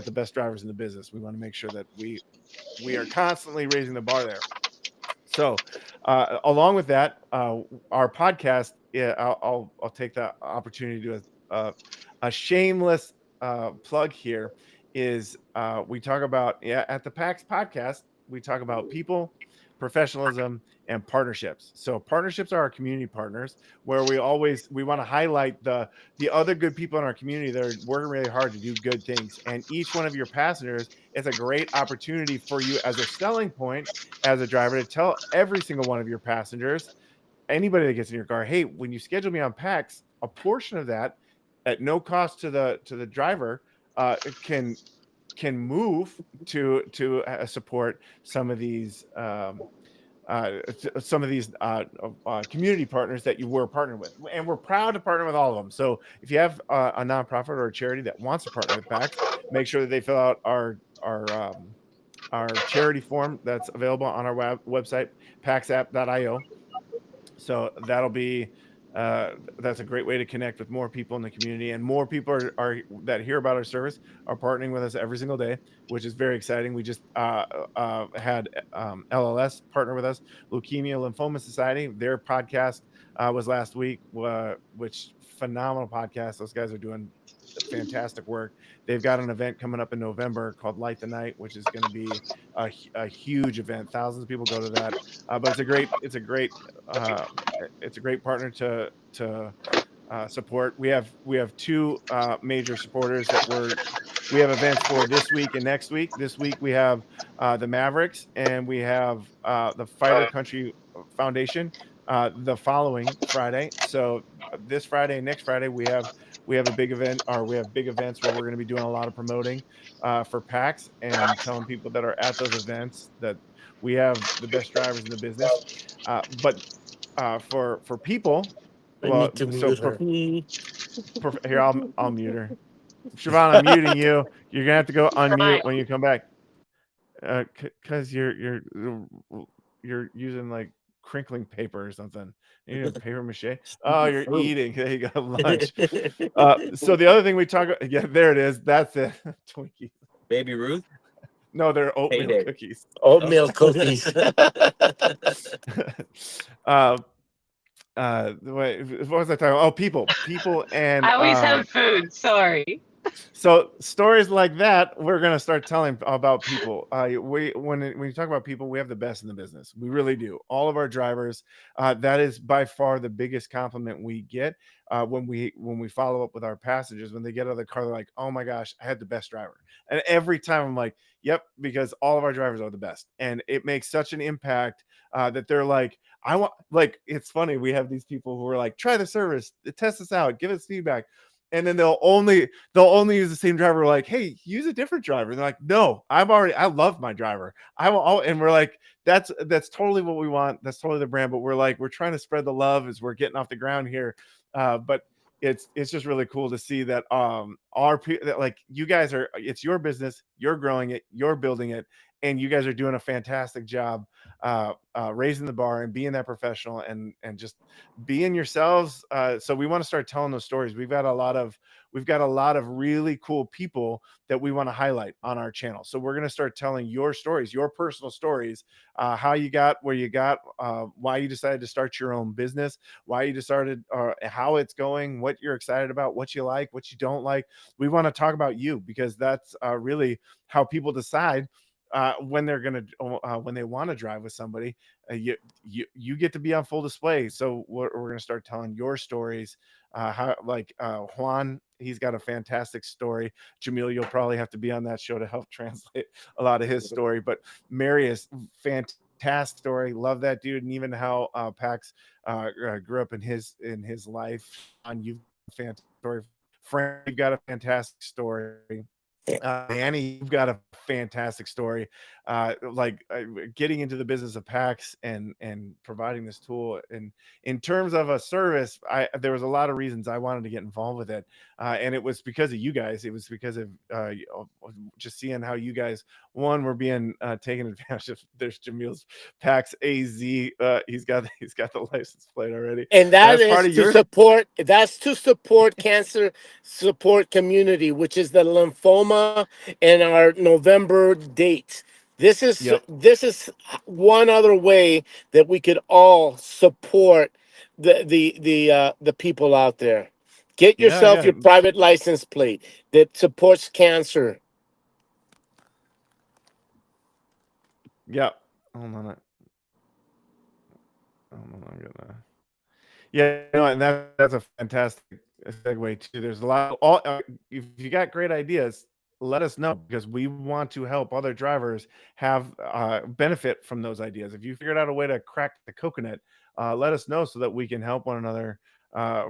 the best drivers in the business. We want to make sure that we are constantly raising the bar there. So along with that, our podcast, I'll take the opportunity to do a shameless plug here. Is we talk about at the PAX podcast, we talk about people, professionalism, and partnerships. So partnerships are our community partners, where we want to highlight the other good people in our community that are working really hard to do good things. And each one of your passengers is a great opportunity for you as a selling point as a driver to tell every single one of your passengers, anybody that gets in your car, hey, when you schedule me on PAX, a portion of that at no cost to the driver can move to support some of these community partners that you were partnered with, and we're proud to partner with all of them. So if you have a nonprofit or a charity that wants to partner with PAX, make sure that they fill out our charity form that's available on our website, paxapp.io. So that'll be that's a great way to connect with more people in the community, and more people are that hear about our service are partnering with us every single day, which is very exciting. We just had LLS partner with us, Leukemia Lymphoma Society. Their podcast was last week, which phenomenal podcast. Those guys are doing fantastic work. They've got an event coming up in November called Light the Night, which is going to be a huge event. Thousands of people go to that, but it's a great partner to support. We have two major supporters that we have events for this week and next week. This week we have the Mavericks, and we have the Fighter Country Foundation the following Friday. So this Friday and next Friday we have a big event, or we have big events where we're going to be doing a lot of promoting for PAX and telling people that are at those events that we have the best drivers in the business. But for people, well, here I'll mute her. Siobhan, I'm muting you. You're gonna have to go unmute when you come back, because you're using like crinkling paper or something. You need a paper mache. Oh, you're eating. There you go, lunch. So the other thing we talk about, there it is. That's it. Twinkies. Baby Ruth? No, they're oatmeal cookies. Oatmeal cookies. What was I talking about? Oh, people, and I always have food. Sorry. So stories like that, we're going to start telling about people. When you talk about people, we have the best in the business. We really do. All of our drivers, that is by far the biggest compliment we get when we follow up with our passengers. When they get out of the car, they're like, oh my gosh, I had the best driver. And every time I'm like, yep, because all of our drivers are the best. And it makes such an impact that they're like, it's funny. We have these people who are like, try the service, test us out, give us feedback. And then they'll only use the same driver. Like, hey, use a different driver. And they're like, no, I love my driver. And we're like, that's totally what we want. That's totally the brand. But we're trying to spread the love as we're getting off the ground here. But it's just really cool to see that that like you guys it's your business, you're growing it, you're building it, and you guys are doing a fantastic job raising the bar and being that professional and just being yourselves. So we want to start telling those stories. We've got a lot of really cool people that we want to highlight on our channel. So we're going to start telling your stories, your personal stories, how you got where you got, why you decided to start your own business, why you decided, how it's going, what you're excited about, what you like, what you don't like. We want to talk about you, because that's really how people decide when they're gonna when they want to drive with somebody. You get to be on full display. So we're gonna start telling your stories. How, like, Juan, he's got a fantastic story. Jamil, you'll probably have to be on that show to help translate a lot of his story. But Marius, fantastic story. Love that dude, and even how Pax grew up in his life. And you've fantastic story. Frank, you've got a fantastic story. Annie, you've got a fantastic story. Getting into the business of PAX and providing this tool. And in terms of a service, there was a lot of reasons I wanted to get involved with it, and it was because of you guys. It was because of just seeing how you guys, one, were being taken advantage of. There's Jamil's PAX AZ. He's got the license plate already, And that that's part is of to your. support. That's to support cancer support community, which is the lymphoma and our November date. Yep. This is one other way that we could all support the people out there. Get yourself Yeah. your private license plate that supports cancer. Yeah. Hold on. I'm gonna. Yeah, no, and that's a fantastic segue too. There's a lot. If you got great ideas, let us know, because we want to help other drivers have benefit from those ideas. If you figured out a way to crack the coconut, let us know so that we can help one another uh,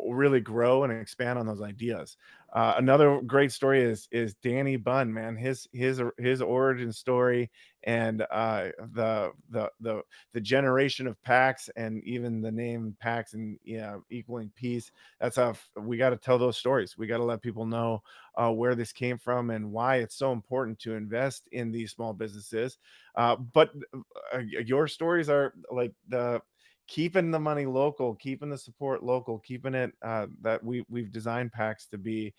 really grow and expand on those ideas. Another great story is Danny Bunn, man. His origin story, and the generation of PAX, and even the name PAX, and equaling peace. That's how we got to tell those stories. We got to let people know where this came from and why it's so important to invest in these small businesses. But your stories are like the keeping the money local, keeping the support local, keeping it that we've designed PAX to be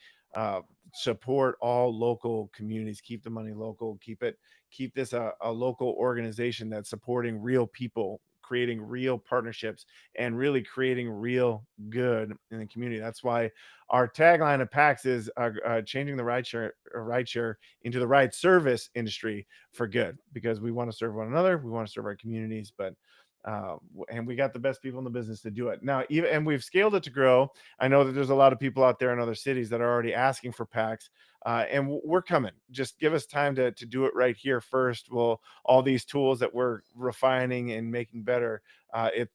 support all local communities, keep the money local, keep this a local organization that's supporting real people, creating real partnerships, and really creating real good in the community. That's why our tagline of PAX is changing the rideshare into the ride service industry for good, because we want to serve one another, we want to serve our communities, but and we got the best people in the business to do it now. And we've scaled it to grow. I know that there's a lot of people out there in other cities that are already asking for PAX, and we're coming. Just give us time to do it right here first. All these tools that we're refining and making better,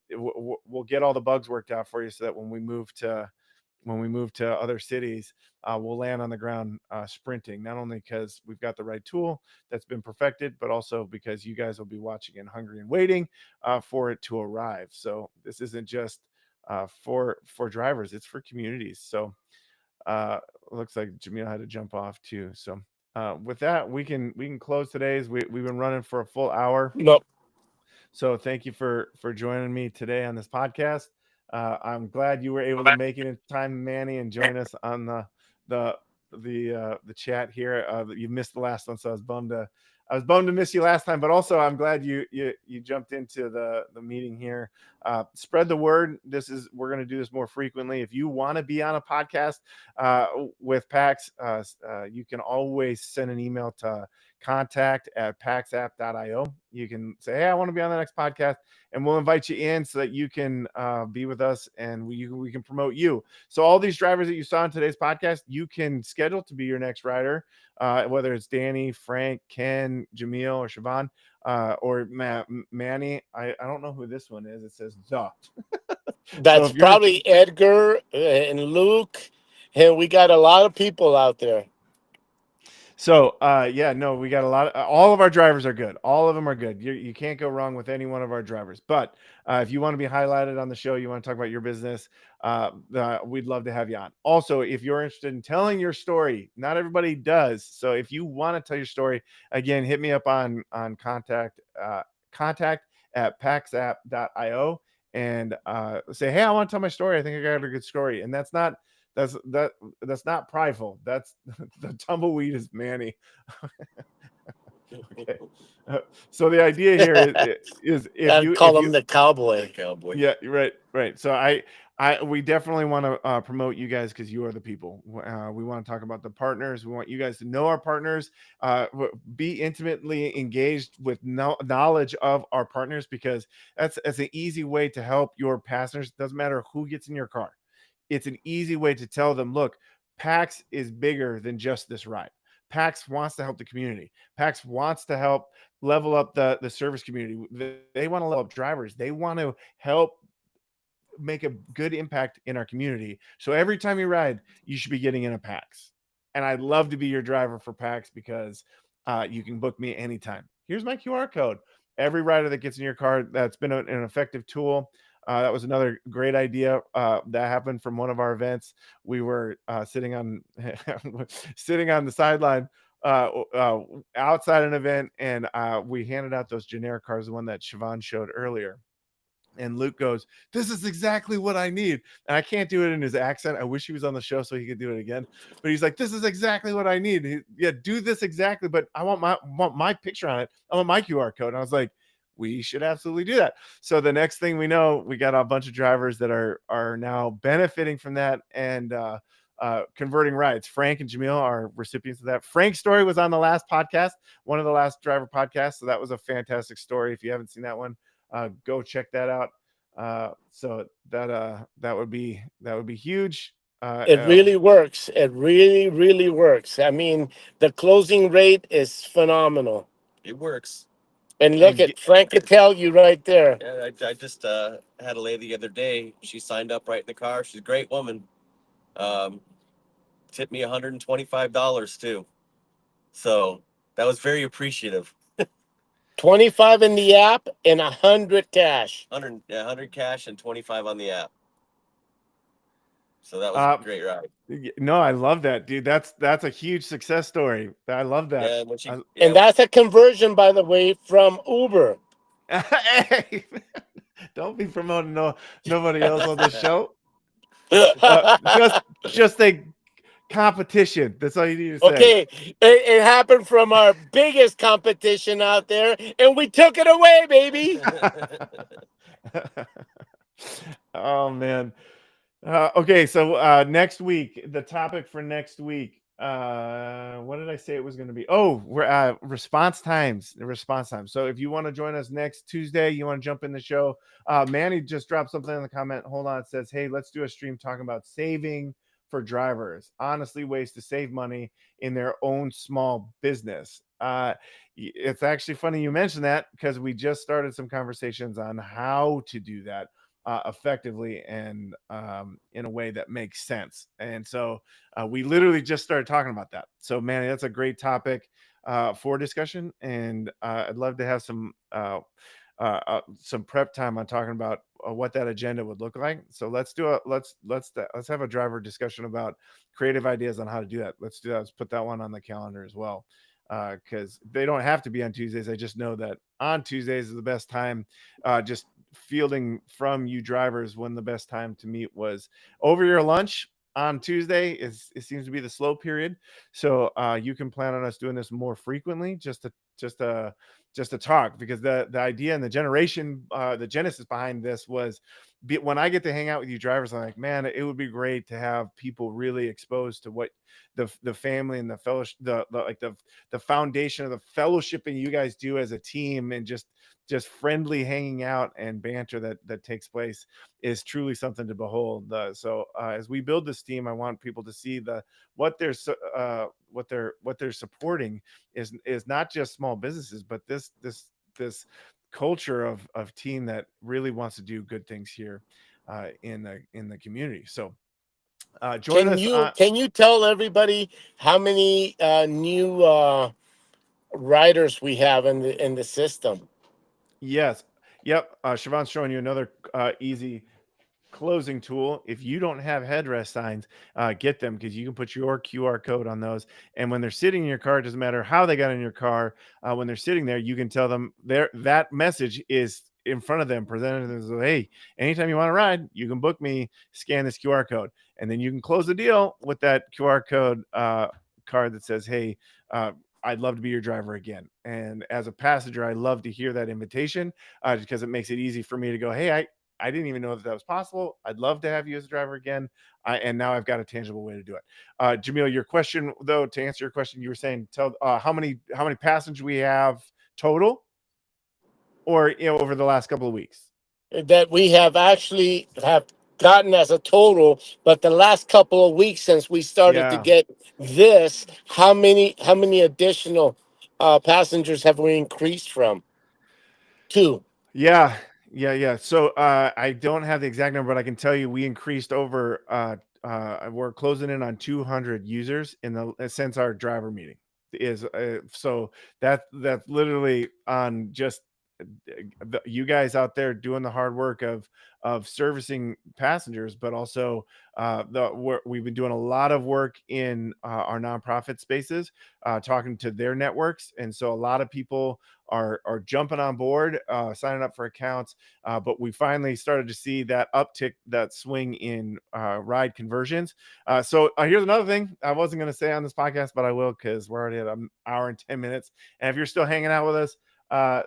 we'll get all the bugs worked out for you, so that when we move to other cities, we'll land on the ground sprinting, not only because we've got the right tool that's been perfected, but also because you guys will be watching and hungry and waiting for it to arrive. So this isn't just for drivers, it's for communities. So looks like Jamil had to jump off too. So with that, we can close today's. We've been running for a full hour. No, So thank you for joining me today on this podcast. I'm glad you were able to make it in time, Manny, and join us on the chat here. You missed the last one, so I was bummed to miss you last time. But also, I'm glad you jumped into the meeting here. Spread the word. We're going to do this more frequently. If you want to be on a podcast with PAX, you can always send an email to contact@paxapp.io. You can say, hey, I want to be on the next podcast, and we'll invite you in so that you can be with us, and we can promote you. So all these drivers that you saw in today's podcast, you can schedule to be your next rider, whether it's Danny, Frank, Ken, Jamil, or Siobhan, or Manny. I don't know who this one is. It says the. that's probably Edgar and Luke, and we got a lot of people out there. So yeah, no, we got a lot of, all of our drivers are good. All of them are good. You can't go wrong with any one of our drivers. But if you want to be highlighted on the show, you want to talk about your business, we'd love to have you on. Also, if you're interested in telling your story, not everybody does. So if you want to tell your story, again, hit me up on contact at paxapp.io and say, hey, I want to tell my story. I think I got a good story. And that's not not prideful. That's the tumbleweed is Manny. Okay. So the idea here is I'd call him the cowboy. yeah, right. So we definitely want to promote you guys because you are the people. We want to talk about the partners. We want you guys to know our partners, be intimately engaged with knowledge of our partners, because that's an easy way to help your passengers. Doesn't matter who gets in your car. It's an easy way to tell them, look, PAX is bigger than just this ride. PAX wants to help the community. PAX wants to help level up the service community. They want to level up drivers. They want to help make a good impact in our community. So every time you ride, you should be getting in a PAX. And I'd love to be your driver for PAX because you can book me anytime. Here's my QR code. Every rider that gets in your car, that's been an effective tool. That was another great idea that happened from one of our events. We were sitting on the sideline outside an event, and we handed out those generic cards, the one that Siobhan showed earlier. And Luke goes, this is exactly what I need. And I can't do it in his accent. I wish he was on the show so he could do it again. But he's like, this is exactly what I need. Yeah, do this exactly. But I want my picture on it. I want my QR code. And I was like, we should absolutely do that. So the next thing we know, we got a bunch of drivers that are now benefiting from that and converting rides. Frank and Jamil are recipients of that. Frank's story was on the last podcast, one of the last driver podcasts. So that was a fantastic story. If you haven't seen that one, go check that out. So that would be huge. It really works. It really, really works. I mean, the closing rate is phenomenal. It works. And look at Frank could tell you right there. Yeah, I just had a lady the other day. She signed up right in the car. She's a great woman. Tipped me $125 too. So that was very appreciative. 25 in the app and 100 cash. 100 cash and 25 on the app. So that was a great ride. No, I love that, dude. That's a huge success story. I love that. Yeah, and that's a conversion, by the way, from Uber. Hey, don't be promoting nobody else on the show. Just a competition. That's all you need to say. Okay, it happened from our biggest competition out there, and we took it away, baby. Oh man. Okay, so next week, the topic for next week. What did I say it was going to be? Oh, we're response times. So if you want to join us next Tuesday, you want to jump in the show. Manny just dropped something in the comment. Hold on, it says, hey, let's do a stream talking about saving for drivers. Honestly, ways to save money in their own small business. It's actually funny you mentioned that because we just started some conversations on how to do that effectively and in a way that makes sense. And so we literally just started talking about that. So, Manny, that's a great topic for discussion. And I'd love to have some prep time on talking about what that agenda would look like. So let's have a driver discussion about creative ideas on how to do that. Let's do that. Let's put that one on the calendar as well. Because they don't have to be on Tuesdays. I just know that on Tuesdays is the best time. Just fielding from you drivers when the best time to meet was over your lunch on Tuesday. It seems to be the slow period. So you can plan on us doing this more frequently, just to talk, because the idea and the genesis behind this was when I get to hang out with you drivers, I'm like, man, it would be great to have people really exposed to what the family and the fellowship, the foundation of the fellowshipping you guys do as a team, and just friendly hanging out and banter that takes place is truly something to behold. So as we build this team, I want people to see what they're supporting is not just small businesses, but this culture of team that really wants to do good things here in the community. So Join us on. Can you tell everybody how many new riders we have in the system? Yes. Yep. Siobhan's showing you another easy closing tool. If you don't have headrest signs, get them, because you can put your QR code on those. And when they're sitting in your car, it doesn't matter how they got in your car. When they're sitting there, you can tell them that message is in front of them, presented as, hey, anytime you want to ride, you can book me, scan this QR code. And then you can close the deal with that QR code card that says, hey, I'd love to be your driver again. And as a passenger, I love to hear that invitation because it makes it easy for me to go, hey, I didn't even know that was possible. I'd love to have you as a driver again. And now I've got a tangible way to do it. Jamil, your question, though, to answer your question, you were saying, tell how many passengers we have total, or over the last couple of weeks. That we have actually have gotten as a total, but the last couple of weeks since we started to get this, how many additional passengers have we increased from? 2. Yeah. So I don't have the exact number, but I can tell you we increased over. We're closing in on 200 users since our driver meeting is. So that's literally on just you guys out there doing the hard work of servicing passengers, but also we've been doing a lot of work in our nonprofit spaces, talking to their networks, and so a lot of people are jumping on board, signing up for accounts, but we finally started to see that uptick, that swing in ride conversions. So here's another thing I wasn't going to say on this podcast, but I will, because we're already at an hour and 10 minutes, and if you're still hanging out with us,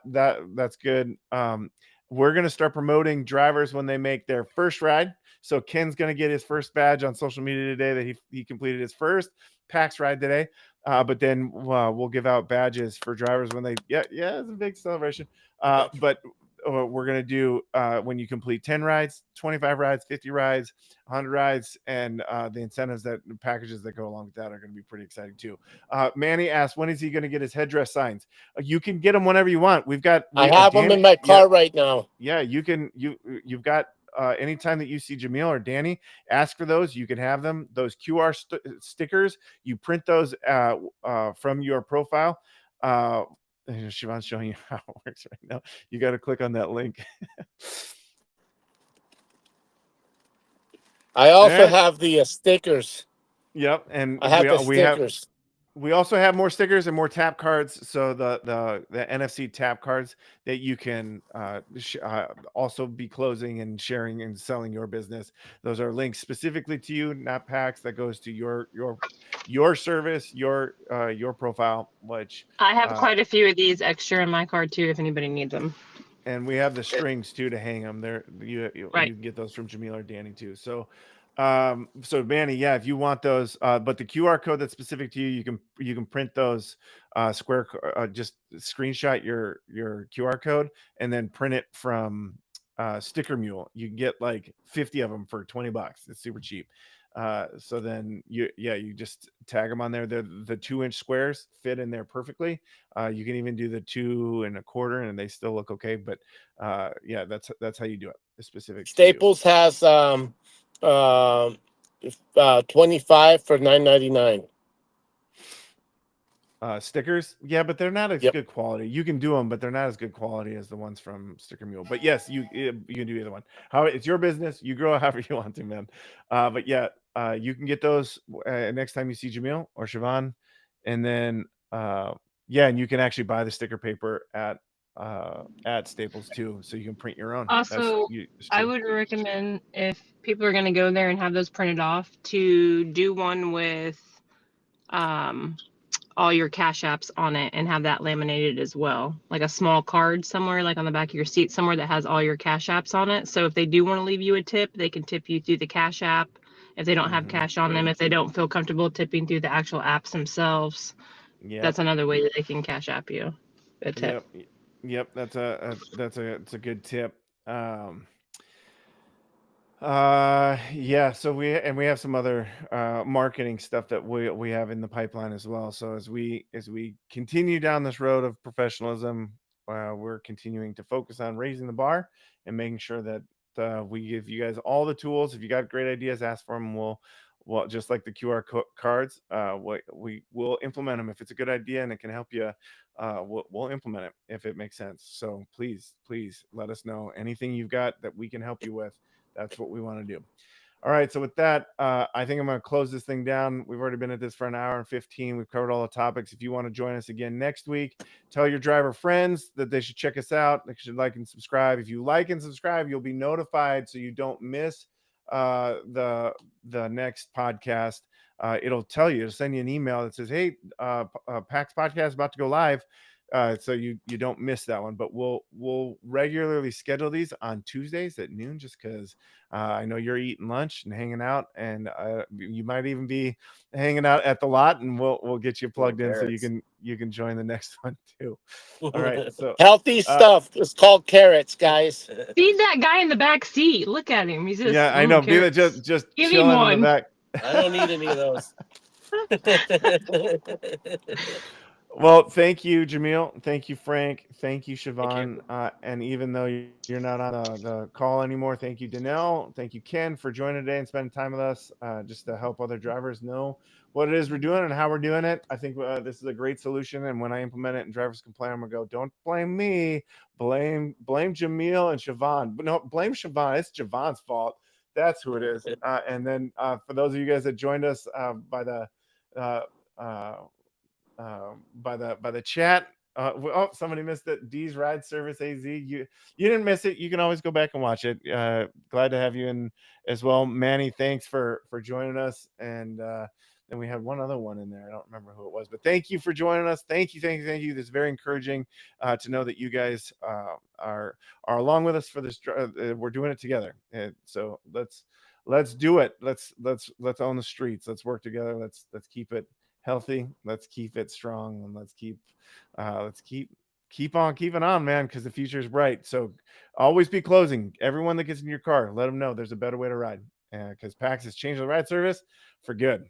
that's good. We're going to start promoting drivers when they make their first ride. So Ken's going to get his first badge on social media today that he completed his first PAX ride today. But then we'll give out badges for drivers when they, it's a big celebration. But we're going to do when you complete 10 rides, 25 rides, 50 rides, 100 rides, and the incentives, that packages that go along with that are going to be pretty exciting too. Manny asked, when is he going to get his headdress signs? You can get them whenever you want. I have them in my car right now. Yeah, you can. You've got anytime that you see Jamil or Danny, ask for those. You can have them. Those QR stickers, you print those from your profile. Siobhan's showing you how it works right now. You got to click on that link. I also have the stickers. Yep, and I have the stickers. We also have more stickers and more tap cards. So the NFC tap cards that you can also be closing and sharing and selling your business. Those are links specifically to you, not PAX. That goes to your service, your profile. Which I have quite a few of these extra in my car too, if anybody needs them. And we have the strings too to hang them there. You can get those from Jamil or Danny too. So Manny, if you want those, but the QR code that's specific to you, you can print those just screenshot your QR code and then print it from Sticker Mule. You can get like 50 of them for $20. It's super cheap. So then you just tag them on there. The 2-inch squares fit in there perfectly. You can even do the 2 1/4 and they still look okay. But that's how you do it. It's specific. Staples has 25 for $9.99. Stickers, but they're not as good quality. You can do them, but they're not as good quality as the ones from Sticker Mule. But yes, you can do either one. It's your business. You grow however you want to, man. But you can get those next time you see Jamil or Siobhan, and then and you can actually buy the sticker paper at Staples too, so you can print your own. Also, I would recommend, if people are going to go there and have those printed off, to do one with all your cash apps on it and have that laminated as well, like a small card somewhere, like on the back of your seat somewhere, that has all your cash apps on it. So if they do want to leave you a tip, they can tip you through the cash app. If they don't have cash on them, if they don't feel comfortable tipping through the actual apps themselves, that's another way that they can cash app you a tip. Yep, that's a good tip. So we have some other marketing stuff that we have in the pipeline as well. So as we continue down this road of professionalism, we're continuing to focus on raising the bar and making sure that we give you guys all the tools. If you got great ideas, ask for them. We'll well, just like the QR cards, we will implement them if it's a good idea and it can help you. We'll implement it if it makes sense. So please let us know anything you've got that we can help you with. That's what we want to do. All right. So with that, I think I'm going to close this thing down. We've already been at this for an hour and 15. We've covered all the topics. If you want to join us again next week, tell your driver friends that they should check us out. They should like and subscribe. If you like and subscribe, you'll be notified so you don't miss the next podcast. It'll tell you, it'll send you an email that says, hey, PAX podcast is about to go live. So you don't miss that one, but we'll regularly schedule these on Tuesdays at noon, just because I know you're eating lunch and hanging out, and you might even be hanging out at the lot, and we'll get you plugged in so you can join the next one too. All right, so Healthy stuff. It's called carrots, guys. Feed that guy in the back seat. Look at him. He's just I know. Be that carrots. just Give him chilling in one. the back. I don't need any of those. Well, thank you, Jamil. Thank you, Frank. Thank you, Thank Siobhan. And even though you're not on the call anymore, thank you, Danelle. Thank you, Ken, for joining today and spending time with us, just to help other drivers know what it is we're doing and how we're doing it. I think this is a great solution. And when I implement it and drivers complain, I'm gonna go, don't blame me. Blame Jamil and Siobhan. But no, blame Siobhan. It's Javon's fault. That's who it is. And then for those of you guys that joined us by the chat. Somebody missed it. D's Ride Service AZ. You didn't miss it. You can always go back and watch it. Glad to have you in as well, Manny. Thanks for joining us. And then we had one other one in there. I don't remember who it was, but thank you for joining us. Thank you. This is very encouraging to know that you guys are along with us for this. We're doing it together. And so let's do it. Let's own the streets. Let's work together. Let's keep it healthy. Let's keep it strong, and let's keep on keeping on, man, because the future is bright. So always be closing. Everyone that gets in your car, let them know there's a better way to ride, because PAX has changed the ride service for good.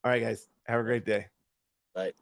All right, guys, have a great day. Bye.